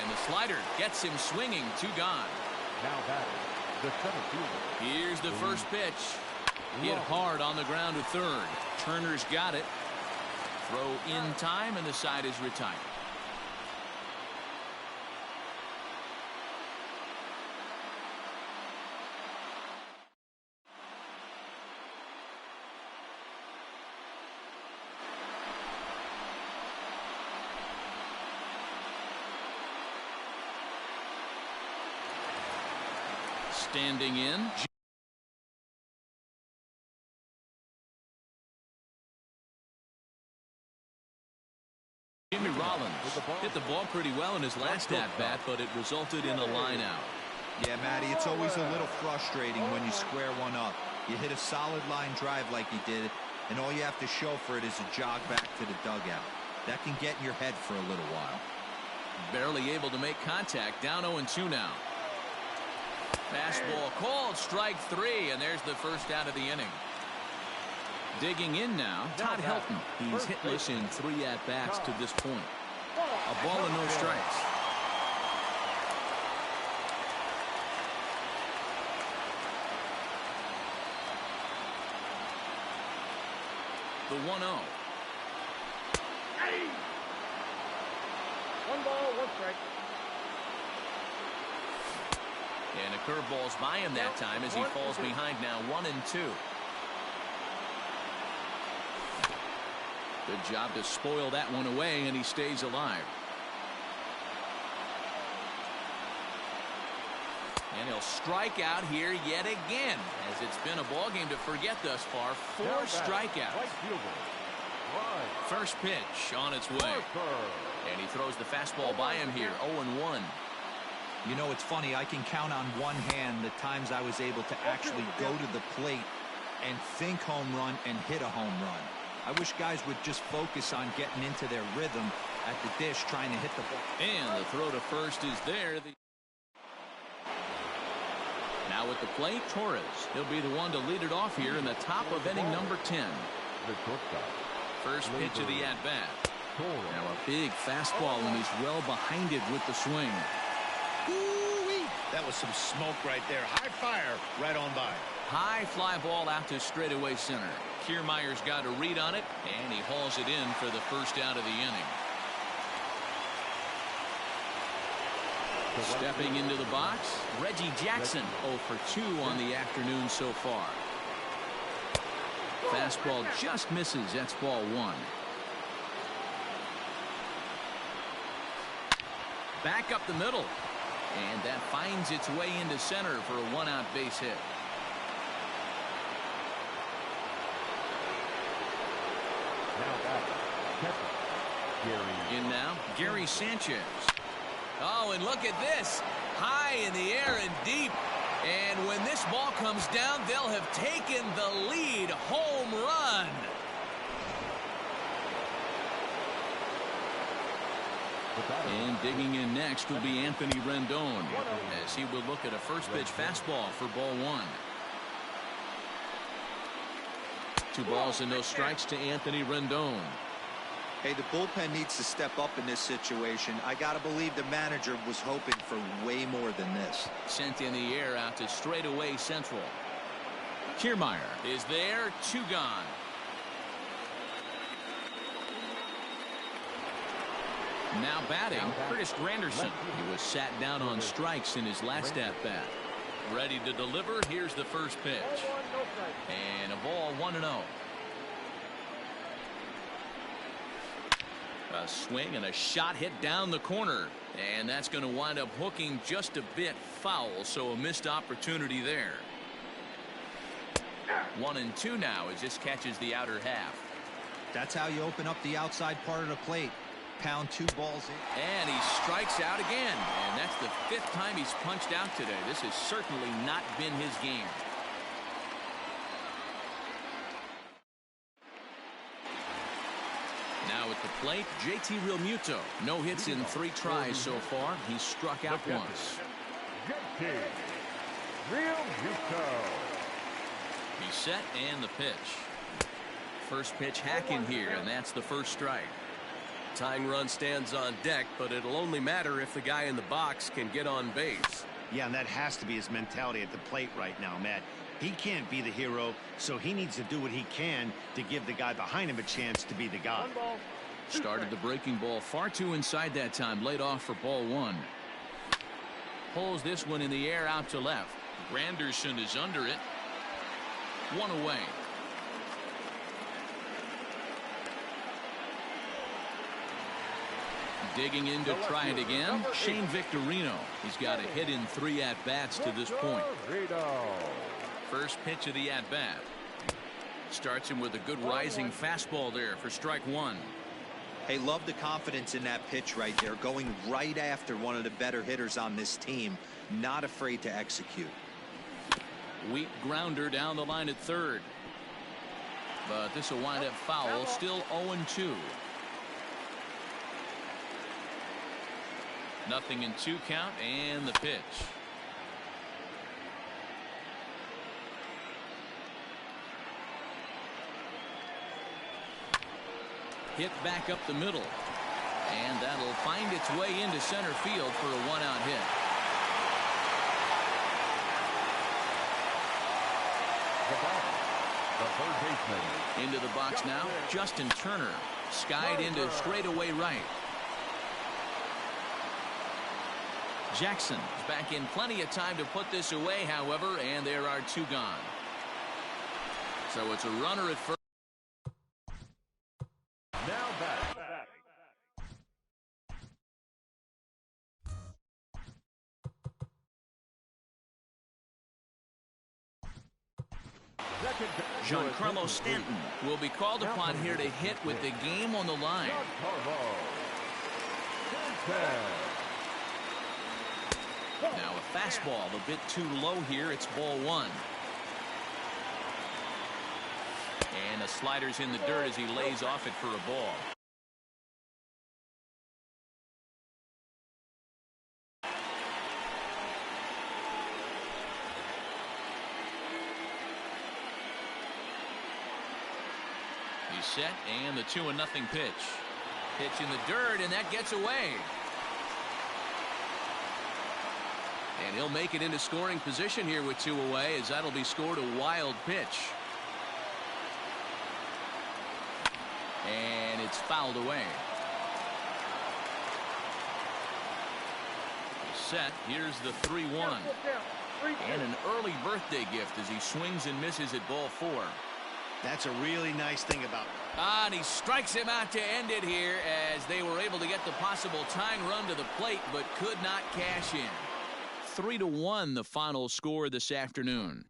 And the slider gets him swinging. 2 gone. Now batting, the center fielder. Here's the first pitch. Hit hard on the ground to third. Turner's got it. Throw in time, and the side is retired. Standing in. Jimmy Rollins hit the ball pretty well in his last at-bat, but it resulted in a line out. Yeah, Matty, it's always a little frustrating when you square one up. You hit a solid line drive like he did, and all you have to show for it is a jog back to the dugout. That can get in your head for a little while. Barely able to make contact. Down 0-2 now. Fastball called strike 3, and there's the first out of the inning. Digging in now, Todd Helton. He's hitless in 3 at-bats to this point. A ball and no strikes. The 1-0. 1 ball, 1 strike. And a curveball's by him that time as he falls behind now 1-2. Good job to spoil that one away, and he stays alive. And he'll strike out here yet again, as it's been a ball game to forget thus far. 4 strikeouts. First pitch on its way. And he throws the fastball by him here, 0-1. You know, it's funny, I can count on one hand the times I was able to actually go to the plate and think home run and hit a home run. I wish guys would just focus on getting into their rhythm at the dish, trying to hit the ball. And the throw to first is there. Now at the plate, Torres. He'll be the one to lead it off here in the top of inning number 10. First pitch of the at-bat. Now a big fastball, and he's well behind it with the swing. Ooh-wee. That was some smoke right there. High fire right on by. High fly ball out to straightaway center. Kiermaier's got a read on it, and he hauls it in for the first out of the inning. Stepping into the box, Reggie Jackson, 0 for 2 on the afternoon so far. Fastball just misses. That's ball 1. Back up the middle. And that finds its way into center for a 1-out base hit. In now, Gary Sanchez. Oh, and look at this. High in the air and deep. And when this ball comes down, they'll have taken the lead. Home run. And digging in next will be Anthony Rendon, as he will look at a first pitch fastball for ball 1. 2 balls and no strikes to Anthony Rendon. Hey, the bullpen needs to step up in this situation. I gotta believe the manager was hoping for way more than this. Sent in the air out to straightaway central. Kiermaier is there. 2 gone. Now batting, Curtis Granderson. He was sat down on strikes in his last at-bat. Ready to deliver. Here's the first pitch. And a ball, 1-0. A swing and a shot hit down the corner. And that's going to wind up hooking just a bit foul, so a missed opportunity there. 1-2 now as this catches the outer half. That's how you open up the outside part of the plate. Pound 2 balls in. And he strikes out again. And that's the 5th time he's punched out today. This has certainly not been his game. Now at the plate, JT Realmuto. No hits in 3 tries so far. He's struck out once. JT Realmuto. He's set and the pitch. First pitch hack in here, and that's the first strike. Tying run stands on deck, but it'll only matter if the guy in the box can get on base. Yeah, and that has to be his mentality at the plate right now, Matt. He can't be the hero, so he needs to do what he can to give the guy behind him a chance to be the guy. Started the breaking ball far too inside that time. Laid off for ball 1. Pulls this one in the air out to left. Granderson is under it. 1 away. Digging in to try it again. Shane Victorino. He's got a hit in 3 at-bats to this point. First pitch of the at-bat. Starts him with a good rising fastball there for strike 1. Hey, love the confidence in that pitch right there. Going right after one of the better hitters on this team. Not afraid to execute. Weak grounder down the line at third. But this will wind up foul. Still 0-2. Nothing in 2 count and the pitch. Hit back up the middle. And that'll find its way into center field for a 1-out hit. The third baseman. Into the box now, Justin Turner. Skied into straightaway right. Jackson is back in plenty of time to put this away, however, and there are 2 gone. So it's a runner at first. Now back. Giancarlo Stanton will be called upon here to hit with the game on the line. Now a fastball a bit too low here. It's ball 1. And a slider's in the dirt as he lays off it for a ball. He's set and the 2-0 pitch. Pitch in the dirt and that gets away. And he'll make it into scoring position here with 2 away, as that'll be scored a wild pitch. And it's fouled away. Set. Here's the 3-1. And an early birthday gift as he swings and misses at ball 4. That's a really nice thing about it. And he strikes him out to end it here, as they were able to get the possible tying run to the plate but could not cash in. 3-1 the final score this afternoon.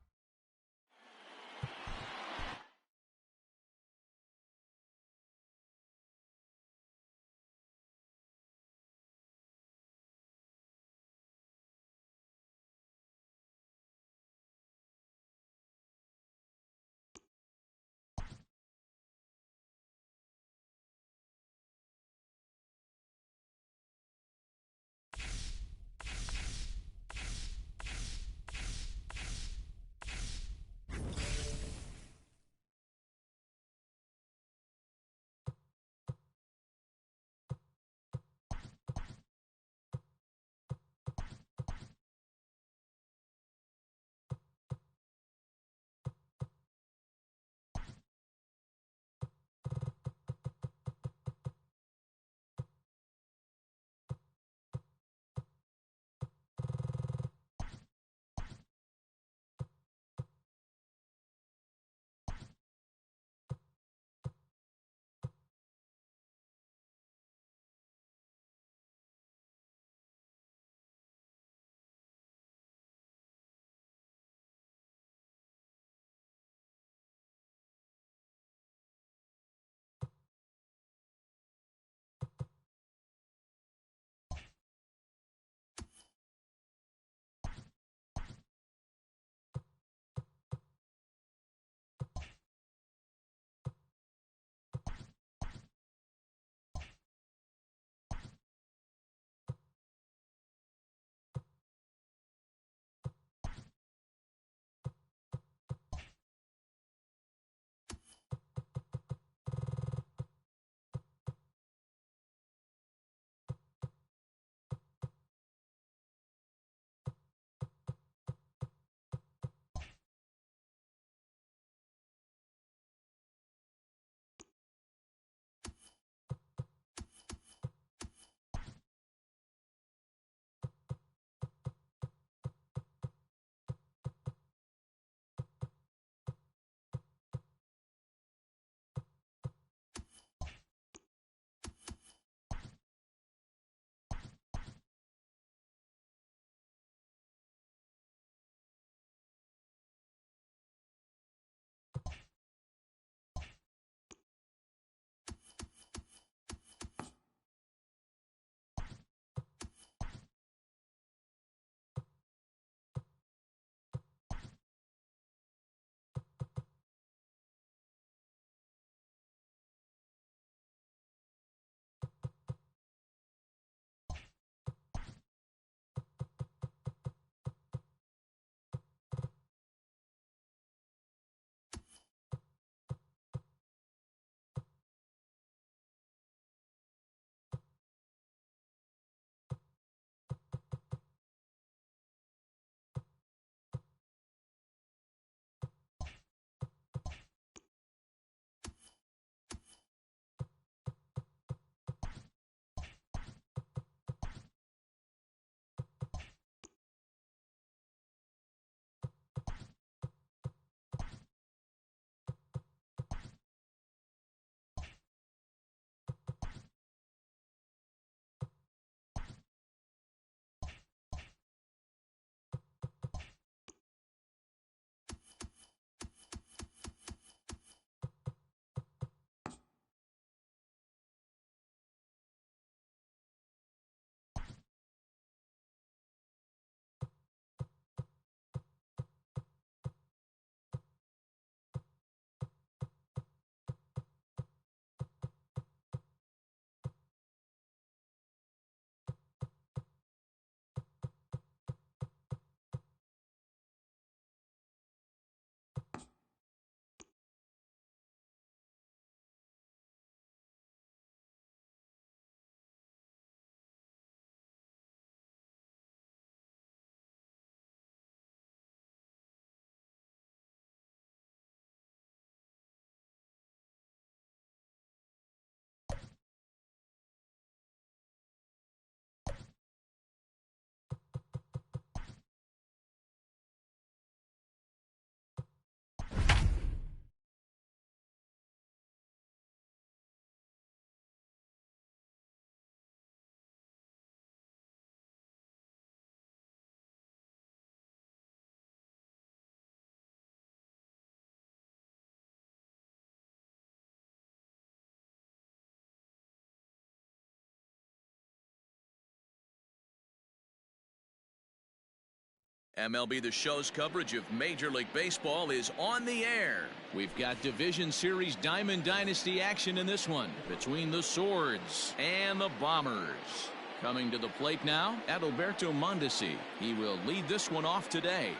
MLB The Show's coverage of Major League Baseball is on the air. We've got Division Series Diamond Dynasty action in this one between the Swords and the Bombers. Coming to the plate now, Adalberto Mondesi. He will lead this one off today.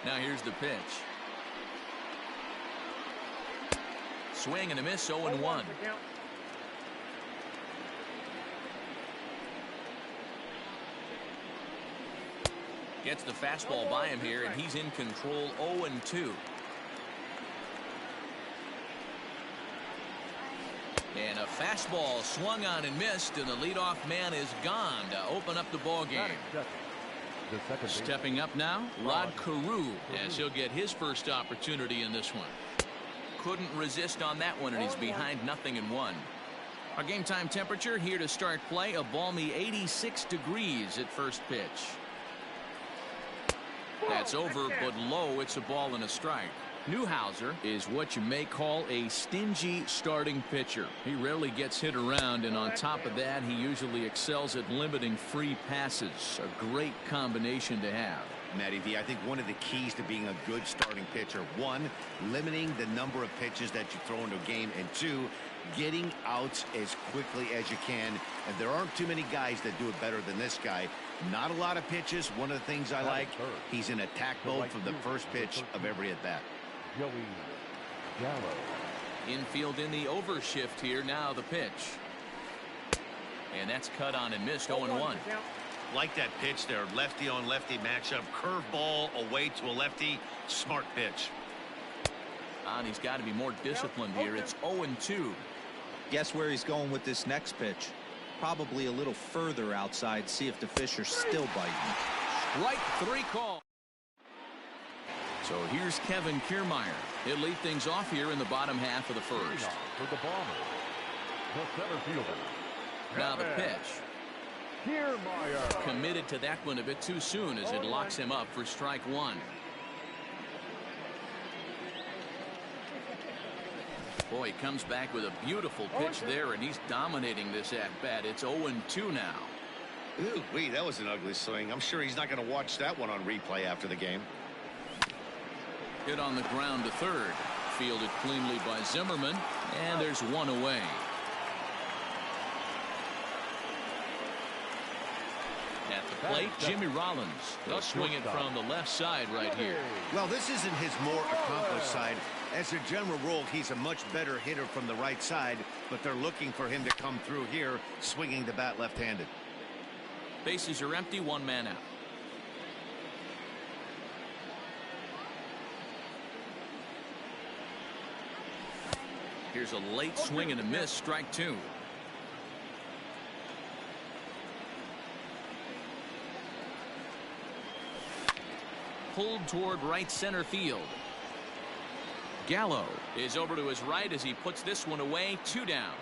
Now here's the pitch. Swing and a miss, 0-1. Gets the fastball by him here, and he's in control, 0-2. And a fastball swung on and missed, and the leadoff man is gone to open up the ball game. Stepping up now, Rod Carew, as he'll get his first opportunity in this one. Couldn't resist on that one, and he's behind 0-1. Our game time temperature here to start play, a balmy 86 degrees at first pitch. That's over, but low. It's a ball and a strike. Newhouser is what you may call a stingy starting pitcher. He rarely gets hit around, and on top of that, he usually excels at limiting free passes. A great combination to have. Matty V, I think one of the keys to being a good starting pitcher, one, limiting the number of pitches that you throw into a game, and two, getting outs as quickly as you can. And there aren't too many guys that do it better than this guy. Not a lot of pitches. One of the things I like, he's in attack mode from the first pitch of every at-bat. Infield in the overshift here. Now the pitch. And that's cut on and missed, 0-1. Like that pitch there, lefty on lefty matchup, curveball away to a lefty, smart pitch. And he's got to be more disciplined here. It's 0-2. Guess where he's going with this next pitch? Probably a little further outside. See if the fish are still biting. Strike 3 call. So here's Kevin Kiermaier. He'll lead things off here in the bottom half of the first. For the Bombers, the center fielder. Now the pitch. Kiermaier. Committed to that one a bit too soon as it locks him up for strike 1. Boy, he comes back with a beautiful pitch there, and he's dominating this at-bat. It's 0-2 now. Ooh, wait, that was an ugly swing. I'm sure he's not going to watch that one on replay after the game. Hit on the ground to third. Fielded cleanly by Zimmerman, and there's one away. At the plate, Jimmy Rollins. They'll swing it from the left side right here. Well, this isn't his more accomplished side. As a general rule, he's a much better hitter from the right side, but they're looking for him to come through here, swinging the bat left-handed. Bases are empty, one man out. Here's a late swing and a miss, strike 2. Pulled toward right center field. Gallo is over to his right as he puts this one away. 2 down.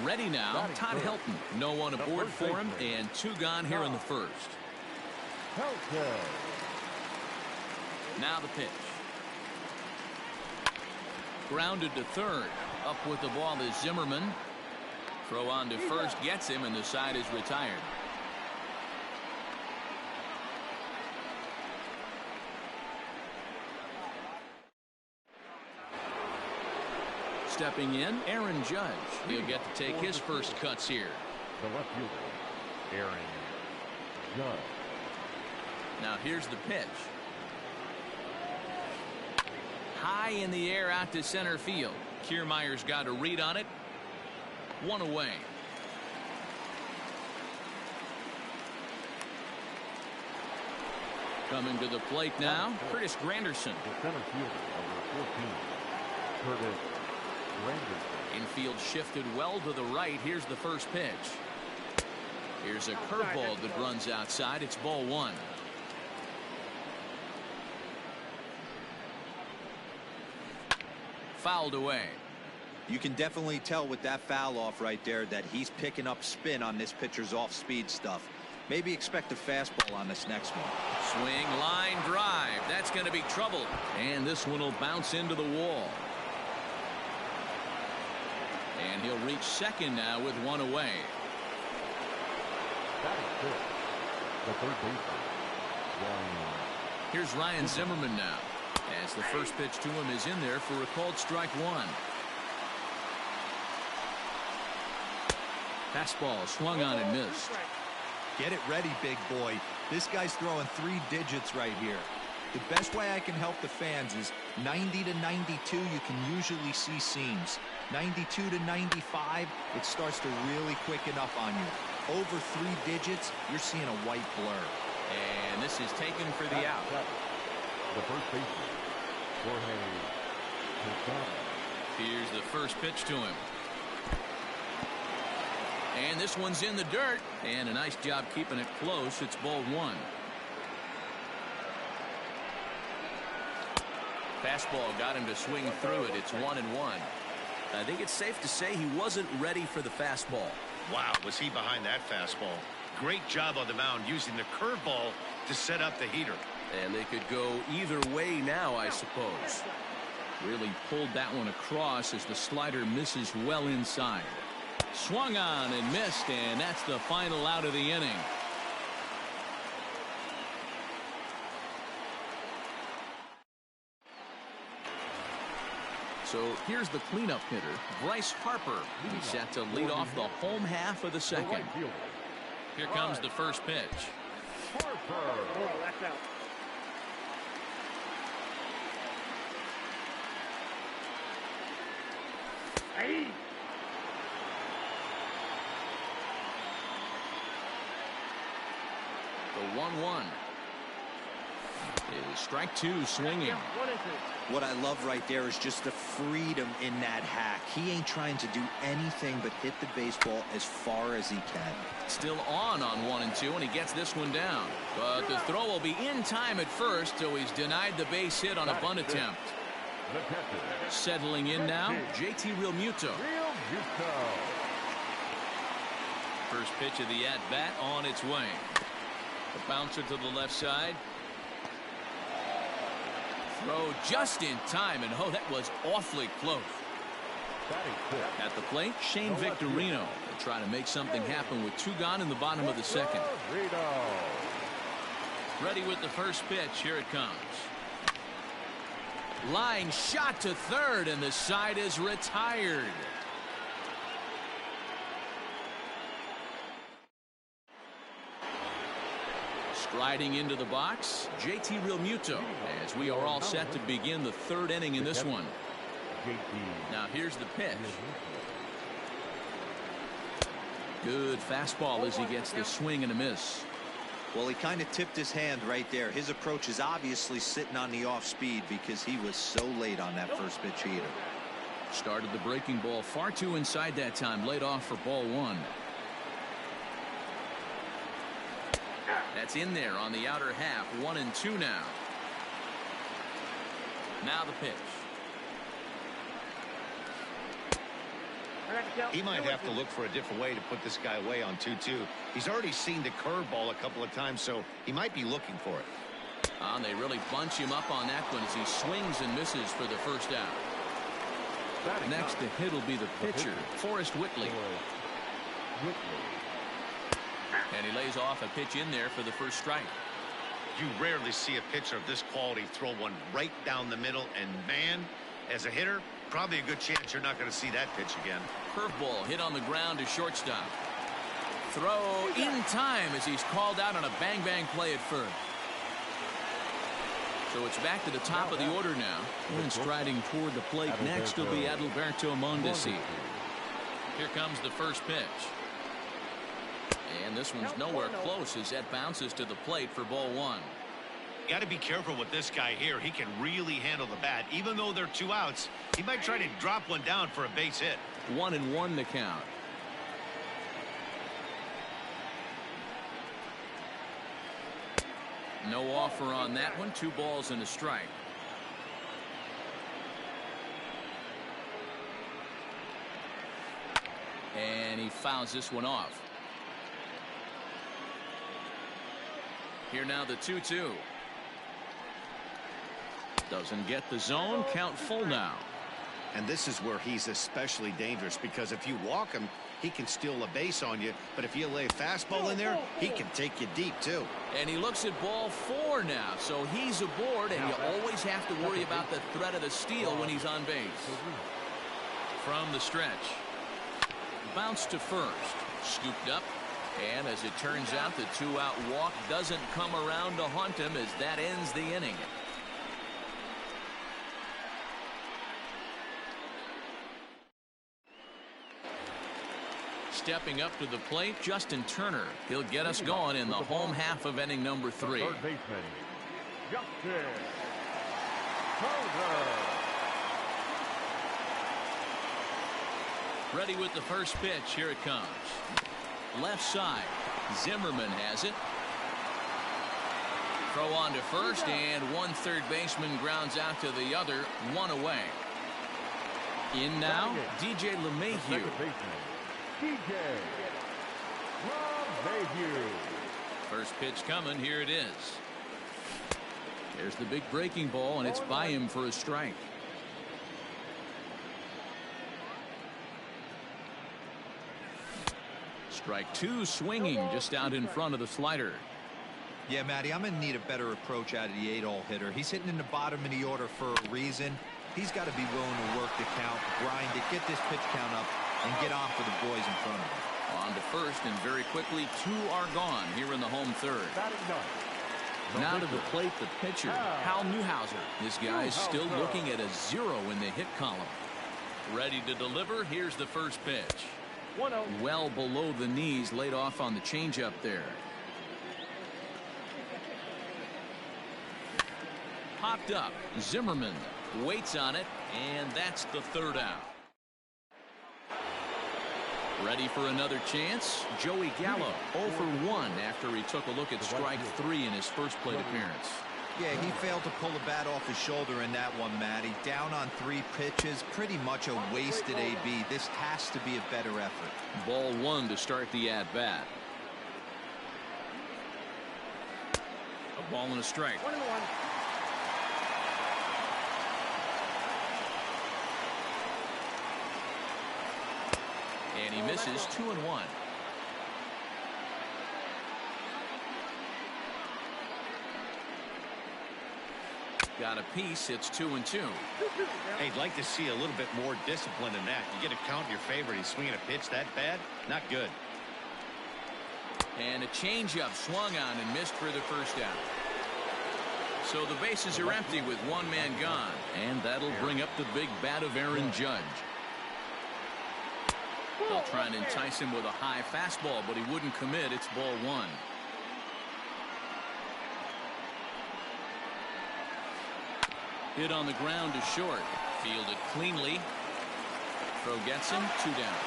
Ready now, Todd Helton. No one aboard for him, and 2 gone here in the first. Now the pitch. Grounded to third. Up with the ball is Zimmerman. Throw on to first gets him, and the side is retired. Stepping in, Aaron Judge. He'll get to take his first cuts here. The left fielder, Aaron Judge. Now here's the pitch. High in the air out to center field. Kiermaier's got a read on it. 1 away. Coming to the plate now, Curtis Granderson. The center fielder, number 14, Curtis Granderson. Infield shifted well to the right. Here's the first pitch. Here's a curveball that runs outside. It's ball 1. Fouled away. You can definitely tell with that foul off right there that he's picking up spin on this pitcher's off-speed stuff. Maybe expect a fastball on this next one. Swing, line drive. That's going to be trouble. And this one will bounce into the wall. And he'll reach second now with 1 away. Batting fifth, the third baseman, Ryan. Here's Ryan Zimmerman now, as the first pitch to him is in there for a called strike one. Fastball swung on and missed. Get it ready, big boy. This guy's throwing 3 digits right here. The best way I can help the fans is 90 to 92, you can usually see seams. 92 to 95, it starts to really quicken up on you. Over 3 digits, you're seeing a white blur. And this is taken for the out. The first baseman, Jorge. Here's the first pitch to him. And this one's in the dirt. And a nice job keeping it close. It's ball one. Fastball got him to swing through it. It's 1-1. I think it's safe to say he wasn't ready for the fastball. Wow, was he behind that fastball. Great job on the mound using the curveball to set up the heater. And they could go either way now, I suppose. Really pulled that one across as the slider misses well inside. Swung on and missed, and that's the final out of the inning. So here's the cleanup hitter, Bryce Harper. He's set to lead off the home half of the second. Here comes the first pitch. Harper. That's out. Hey. The 1-1 is strike two swinging. 1 and 2. What I love right there is just the freedom in that hack. He ain't trying to do anything but hit the baseball as far as he can. Still on 1 and 2, and he gets this one down. But the throw will be in time at first, so he's denied the base hit on a bunt attempt. Settling in now, JT Realmuto. First pitch of the at-bat on its way. The bouncer to the left side. Throw just in time, and oh, that was awfully close. At the plate, Shane Victorino will try to make something happen with 2 gone in the bottom of the second. Ready with the first pitch. Here it comes. Line shot to third, and the side is retired. Striding into the box, JT Realmuto, as we are all set to begin the 3rd inning in this one. Now here's the pitch. Good fastball as he gets the swing and a miss. Well, he kind of tipped his hand right there. His approach is obviously sitting on the off speed because he was so late on that first pitch heater. Started the breaking ball far too inside that time, laid off for ball one. That's in there on the outer half. 1 and 2 now. Now the pitch. He might have to look for a different way to put this guy away on 2-2. He's already seen the curveball a couple of times, so he might be looking for it. And they really bunch him up on that one as he swings and misses for the first out. Next to hit will be the pitcher, Forrest Whitley. And he lays off a pitch in there for the first strike. You rarely see a pitcher of this quality throw one right down the middle, and man, as a hitter, probably a good chance you're not going to see that pitch again. Curveball hit on the ground to shortstop. Throw in time as he's called out on a bang-bang play at first. So it's back to the top of the order now. And striding toward the plate next will be Adalberto Mondesi. Here comes the first pitch. And this one's nowhere close as that bounces to the plate for ball one. Got to be careful with this guy here. He can really handle the bat. Even though they're 2 outs, he might try to drop one down for a base hit. 1-1 the count. No offer on that one. 2 balls and a strike. And he fouls this one off. Here now the 2-2. Doesn't get the zone. Count full now. And this is where he's especially dangerous, because if you walk him, he can steal a base on you. But if you lay a fastball in there, he can take you deep, too. And he looks at ball 4 now, so he's aboard, and you always have to worry about the threat of the steal when he's on base. From the stretch. Bounce to first. Scooped up. And as it turns out, the 2-out walk doesn't come around to haunt him as that ends the inning. Stepping up to the plate, Justin Turner. He'll get us going in the home half of inning number 3. Third baseman, Justin Turner. Ready with the first pitch. Here it comes. Left side. Zimmerman has it. Throw on to first, and one third baseman grounds out to the other, 1 away. In now, DJ LeMahieu. Second baseman, DJ LeMahieu. First pitch coming. Here it is. There's the big breaking ball, and it's by him for a strike. Strike 2, swinging just out in front of the slider. Yeah, Matty, I'm going to need a better approach out of the 8-hole hitter. He's hitting in the bottom of the order for a reason. He's got to be willing to work the count, grind it, get this pitch count up, and get on for the boys in front of him. On to first, and very quickly, 2 are gone here in the home third. Now to the plate, the pitcher, Hal Newhouser. This guy's still looking at a 0 in the hit column. Ready to deliver. Here's the first pitch. Well below the knees, laid off on the changeup there. Popped up. Zimmerman waits on it, and that's the 3rd out. Ready for another chance? Joey Gallo 0 for 1 after he took a look at strike 3 in his first plate appearance. Yeah, he failed to pull the bat off his shoulder in that one, Matty. Down on 3 pitches, pretty much a wasted AB. This has to be a better effort. Ball 1 to start the at-bat. A ball and a strike. 1-1. And he misses 2-1. Got a piece. It's 2-2. Hey, I'd like to see a little bit more discipline in that. You get a count in your favor. He's swinging a pitch that bad. Not good. And a changeup swung on and missed for the first out. So the bases are empty with 1 man gone. And that'll bring up the big bat of Aaron Judge. They'll try and entice him with a high fastball, but he wouldn't commit. It's ball 1. Hit on the ground to short. Fielded cleanly. Throw gets him. 2 down.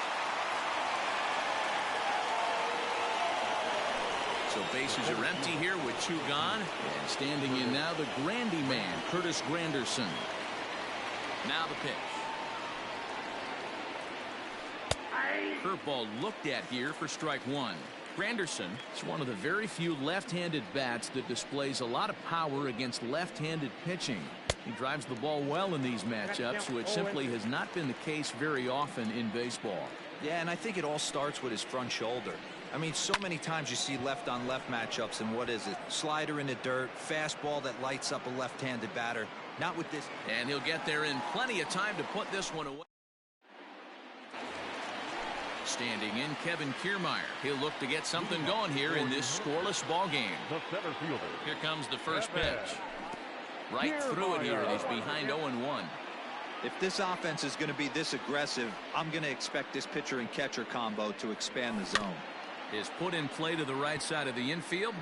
So bases are empty here with 2 gone. And standing in now, the Grandy man, Curtis Granderson. Now the pitch. Curveball looked at here for strike 1. Granderson is one of the very few left-handed bats that displays a lot of power against left-handed pitching. He drives the ball well in these matchups, which simply has not been the case very often in baseball. Yeah, and I think it all starts with his front shoulder. I mean, so many times you see left-on-left matchups, and what is it? Slider in the dirt, fastball that lights up a left-handed batter. Not with this. And he'll get there in plenty of time to put this one away. Standing in, Kevin Kiermaier. He'll look to get something going here in this scoreless ball game. The center fielder. Here comes the first pitch. Right through it here, and he's behind 0-1. If this offense is going to be this aggressive, I'm going to expect this pitcher and catcher combo to expand the zone. Is put in play to the right side of the infield.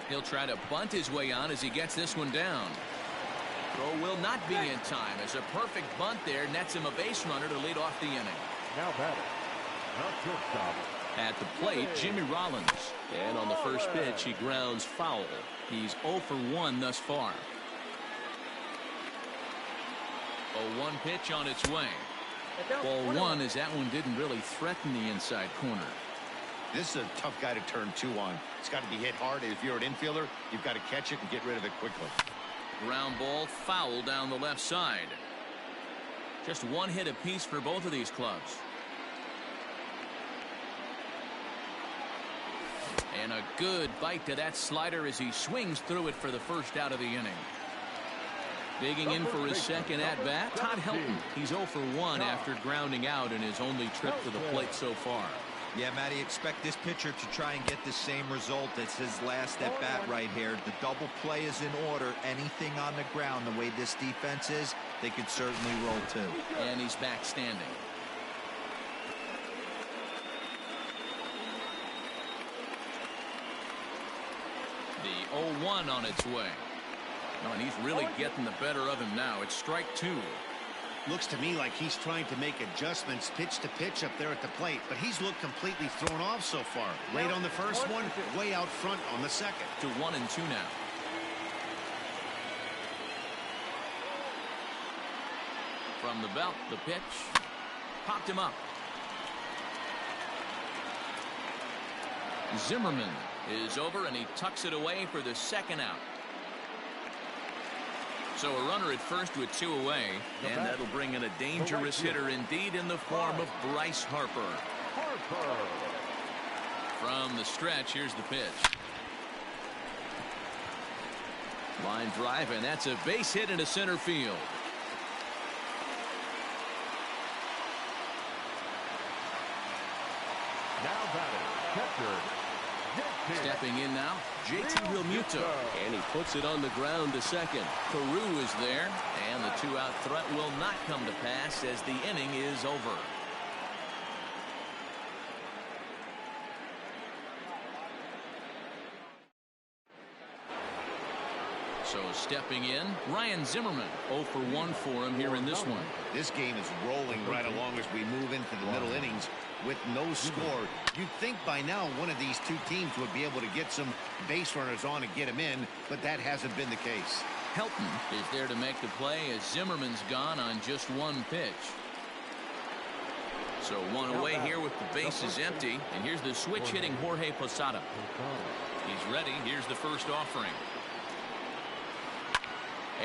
He'll try to bunt his way on as he gets this one down. Throw will not be in time as a perfect bunt there nets him a base runner to lead off the inning. Now batting, the shortstop. At the plate, Jimmy Rollins. And on the first pitch, he grounds foul. He's 0 for 1 thus far. 0-1 pitch on its way. Ball 1 as that one didn't really threaten the inside corner. This is a tough guy to turn 2 on. It's got to be hit hard. If you're an infielder, you've got to catch it and get rid of it quickly. Ground ball, foul down the left side. Just one hit apiece for both of these clubs. And a good bite to that slider as he swings through it for the first out of the inning. Digging in for his second at-bat, Todd Helton. He's 0 for 1 after grounding out in his only trip to the plate so far. Yeah, Matty, expect this pitcher to try and get the same result as his last at-bat right here. The double play is in order. Anything on the ground, the way this defense is, they could certainly roll too. And he's back standing. The 0-1 on its way. Oh, and he's really getting the better of him now. It's strike 2. Looks to me like he's trying to make adjustments pitch to pitch up there at the plate, but he's looked completely thrown off so far. Late on the first one, way out front on the second. To 1-2 now. From the belt, the pitch. Popped him up. Zimmerman is over, and he tucks it away for the second out. So a runner at first with 2 away, and that'll bring in a dangerous hitter indeed in the form of Bryce Harper. From the stretch, here's the pitch. Line drive, and that's a base hit into center field. Now batting, catcher. Stepping in now, JT Realmuto. And he puts it on the ground to second. Carew is there, and the 2-out threat will not come to pass as the inning is over. So stepping in, Ryan Zimmerman. 0 for 1 for him here in this one. This game is rolling right along as we move into the middle innings with no score. You'd think by now one of these two teams would be able to get some base runners on and get them in, but that hasn't been the case. Helton is there to make the play as Zimmerman's gone on just 1 pitch. So 1 away here with the bases empty, and here's the switch hitting Jorge Posada. He's ready. Here's the first offering.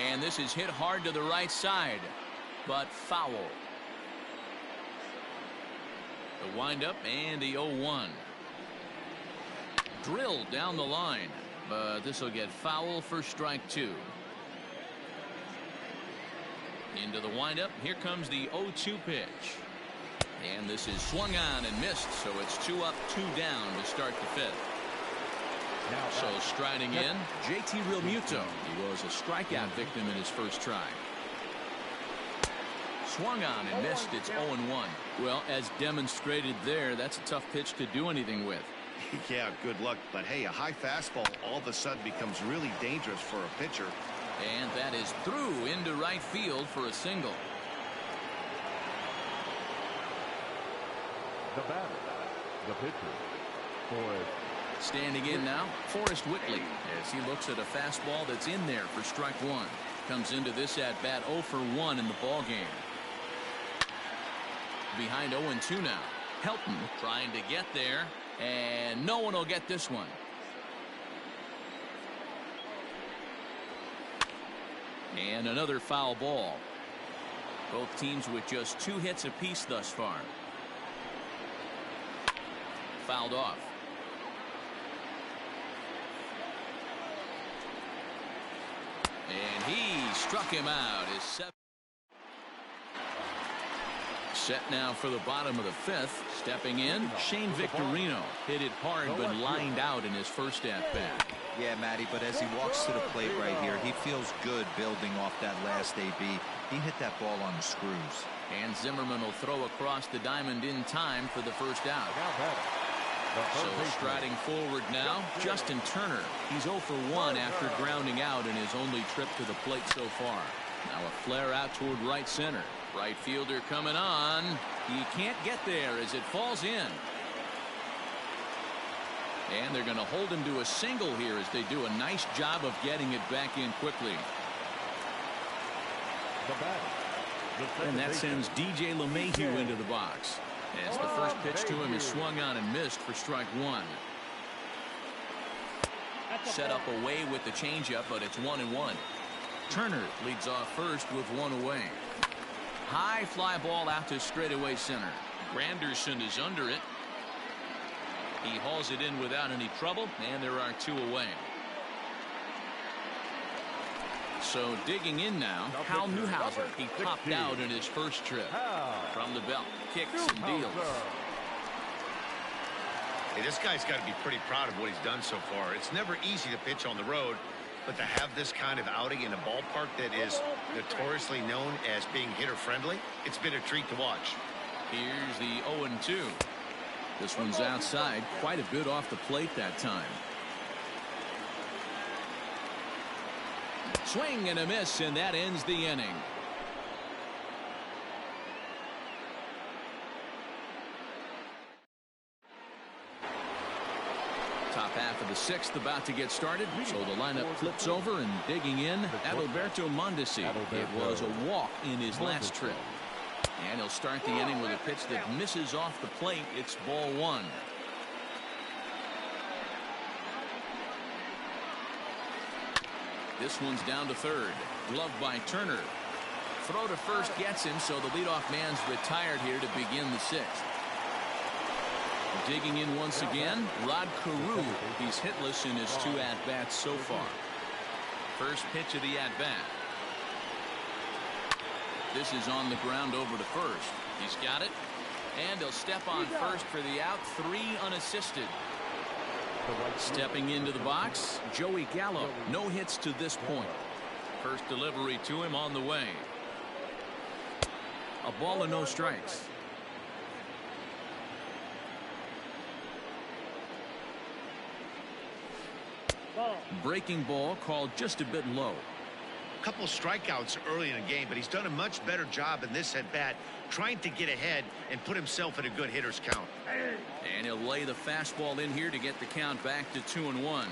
And this is hit hard to the right side, but foul. The windup and the 0-1. Drilled down the line, but this will get foul for strike 2. Into the windup. Here comes the 0-2 pitch. And this is swung on and missed, so it's 2 up, 2 down to start the 5th. So striding in, JT Realmuto. He was a strikeout victim in his first try. Swung on and missed. It's 0-1. Well, as demonstrated there, that's a tough pitch to do anything with. Yeah, good luck. But hey, a high fastball all of a sudden becomes really dangerous for a pitcher. And that is through into right field for a single. The batter, the pitcher, Forrest. Standing in now, Forrest Whitley, as he looks at a fastball that's in there for strike 1. Comes into this at-bat 0 for 1 in the ballgame. Behind 0-2 now. Helton trying to get there, and no one will get this one. And another foul ball. Both teams with just 2 hits apiece thus far. Fouled off. And he struck him out. His 7th. Set now for the bottom of the 5th. Stepping in, Shane Victorino. Hit it hard but lined out in his first at-bat. Yeah, Matty, but as he walks to the plate right here, he feels good building off that last AB. He hit that ball on the screws. And Zimmerman will throw across the diamond in time for the first out. So striding forward now, Justin Turner. He's 0 for 1 after grounding out in his only trip to the plate so far. Now a flare out toward right center. Right fielder coming on. He can't get there as it falls in. And they're going to hold him to a single here as they do a nice job of getting it back in quickly. And that sends DJ LeMahieu into the box. As the first pitch to him is swung on and missed for strike one. Set up away with the changeup, but it's 1-1. Turner leads off first with one away. High fly ball out to straightaway center. Granderson is under it. He hauls it in without any trouble, and there are two away. So digging in now, Hal Newhouser. He popped out in his first trip. From the belt, kicks and deals. Hey, this guy's got to be pretty proud of what he's done so far. It's never easy to pitch on the road, but to have this kind of outing in a ballpark that is notoriously known as being hitter-friendly, it's been a treat to watch. Here's the 0-2. This one's outside, quite a bit off the plate that time. Swing and a miss, and that ends the inning. Top half of the sixth about to get started, so the lineup flips over, and digging in, Adalberto Mondesi. It was a walk in his last trip. And he'll start the inning with a pitch that misses off the plate. It's ball one. This one's down to third. Gloved by Turner. Throw to first gets him, so the leadoff man's retired here to begin the sixth. Digging in once again, Rod Carew. He's hitless in his two at-bats so far. First pitch of the at-bat. This is on the ground over to first. He's got it. And he'll step on first for the out. 3 unassisted. Stepping into the box, Joey Gallo. No hits to this point. First delivery to him on the way. A ball and no strikes. Breaking ball called just a bit low. A couple strikeouts early in the game, but he's done a much better job in this at-bat trying to get ahead and put himself in a good hitter's count. And he'll lay the fastball in here to get the count back to 2-1.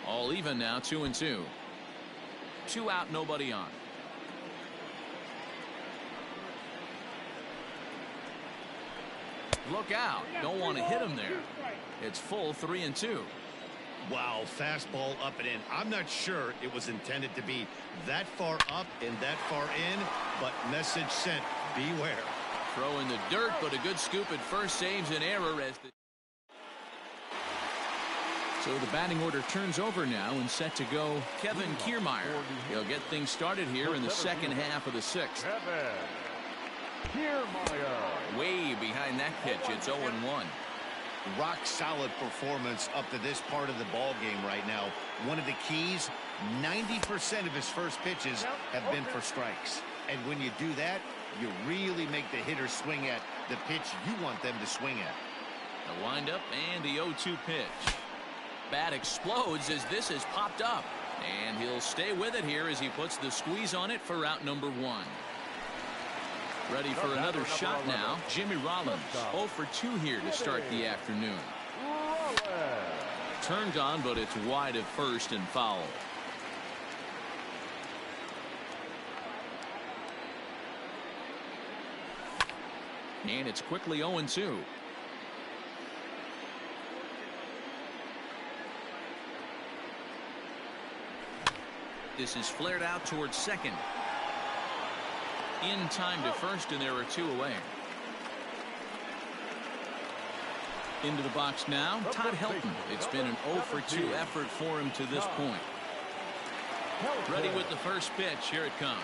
All even now, 2-2. 2 out, nobody on. Look out. Don't want to hit him there. It's full 3-2. Wow, fastball up and in. I'm not sure it was intended to be that far up and that far in, but message sent, beware. Throw in the dirt, but a good scoop at first saves an error as the... So the batting order turns over now and set to go Kevin Kiermaier. He'll get things started here in the second half of the sixth. Kiermaier. Way behind that pitch, it's 0-1. Rock solid performance up to this part of the ball game right now. One of the keys, 90% of his first pitches have been for strikes. And when you do that, you really make the hitter swing at the pitch you want them to swing at. The windup and the 0-2 pitch. Bat explodes as this has popped up. And he'll stay with it here as he puts the squeeze on it for out number 1. Ready for another shot now. Jimmy Rollins, 0 for 2 here to start the afternoon. Turned on, but it's wide at first and foul. And it's quickly 0-2. This is flared out towards second. In time to first, and there are 2 away. Into the box now, Todd Helton. It's been an 0 for 2 effort for him to this point. Ready with the first pitch. Here it comes.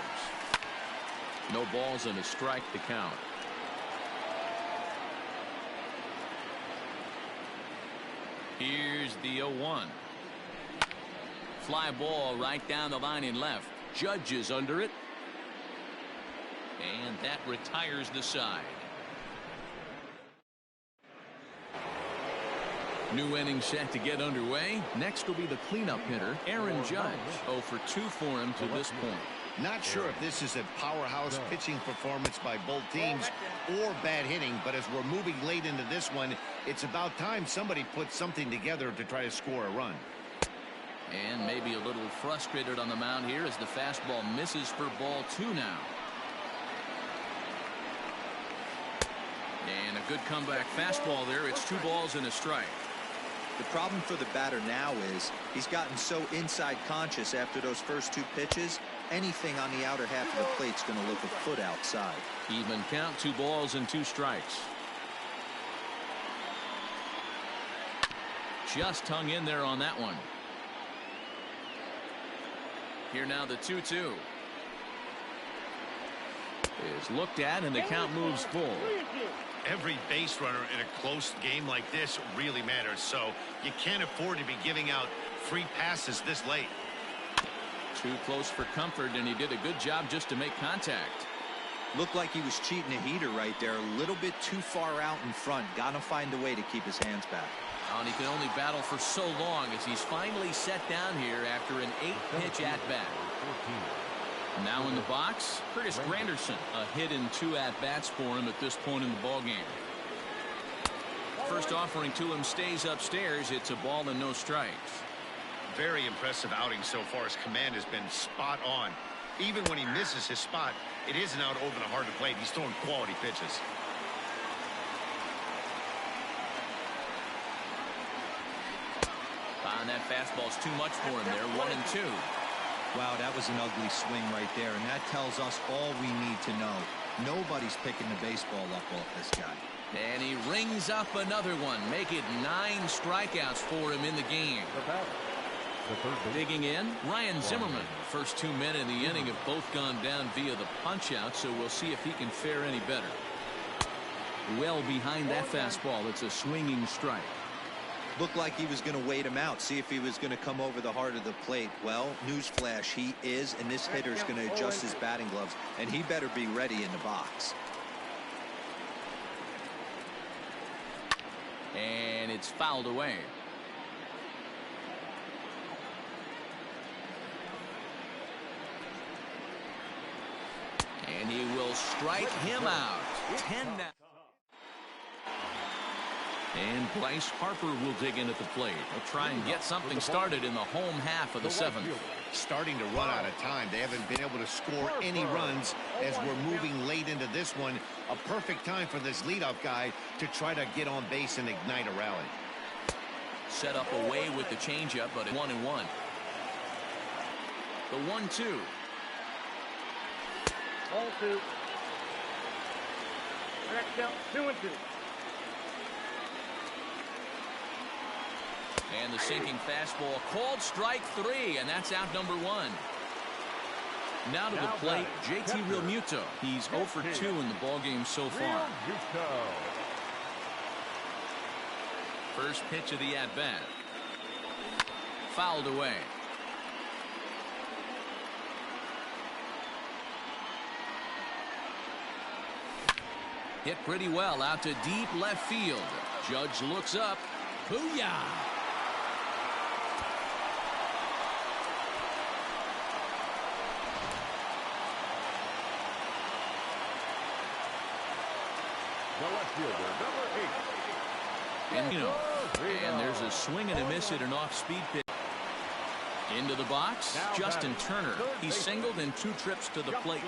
No balls and a strike to count. Here's the 0-1. Fly ball right down the line in left. Judge is under it. And that retires the side. New inning set to get underway. Next will be the cleanup hitter, Aaron Judge. 0 for 2 for him to this point. Not sure if this is a powerhouse pitching performance by both teams or bad hitting, but as we're moving late into this one, it's about time somebody puts something together to try to score a run. And maybe a little frustrated on the mound here as the fastball misses for ball 2 now. And a good comeback fastball there. It's 2 balls and a strike. The problem for the batter now is he's gotten so inside conscious after those first 2 pitches. Anything on the outer half of the plate's going to look a foot outside. Even count, 2 balls and 2 strikes. Just hung in there on that one. Here now the 2-2 is looked at and the count moves full. Every base runner in a close game like this really matters, so you can't afford to be giving out free passes this late. Too close for comfort, and he did a good job just to make contact. Looked like he was cheating a heater right there. A little bit too far out in front. Gotta find a way to keep his hands back. And he can only battle for so long as he's finally set down here after an 8-pitch at-bat. Now in the box, Curtis Granderson. A hit in 2 at-bats for him at this point in the ballgame. First offering to him stays upstairs. It's a ball and no strikes. Very impressive outing so far. His command has been spot on. Even when he misses his spot, it isn't out over the hard to plate. He's throwing quality pitches. And that fastball's too much for him there. 1-2. Wow, that was an ugly swing right there, and that tells us all we need to know. Nobody's picking the baseball up off this guy. And he rings up another one. Make it 9 strikeouts for him in the game. Digging in, Ryan Zimmerman. First 2 men in the inning have both gone down via the punch-out, so we'll see if he can fare any better. Well behind that fastball, it's a swinging strike. Looked like he was going to wait him out, see if he was going to come over the heart of the plate. Well, newsflash, he is, and this hitter's going to adjust his batting gloves, and he better be ready in the box. And it's fouled away. And he will strike him out. 10 now. And Bryce Harper will dig in at the plate. He'll try and get something started in the home half of the 7th. Starting to run out of time. They haven't been able to score any runs as we're moving late into this one. A perfect time for this leadoff guy to try to get on base and ignite a rally. Set up away with the changeup, but it's 1-1. The 1-2. Ball 2. Correct count, 2-2. And the sinking fastball called strike 3, and that's out number 1. Now to the plate, JT Realmuto. He's 0 for 2 in the ballgame so far. First pitch of the at-bat. Fouled away. Hit pretty well out to deep left field. Judge looks up. Booyah! And there's a swing and a miss at an off-speed pitch. Into the box, Justin Turner. He singled in 2 trips to the plate.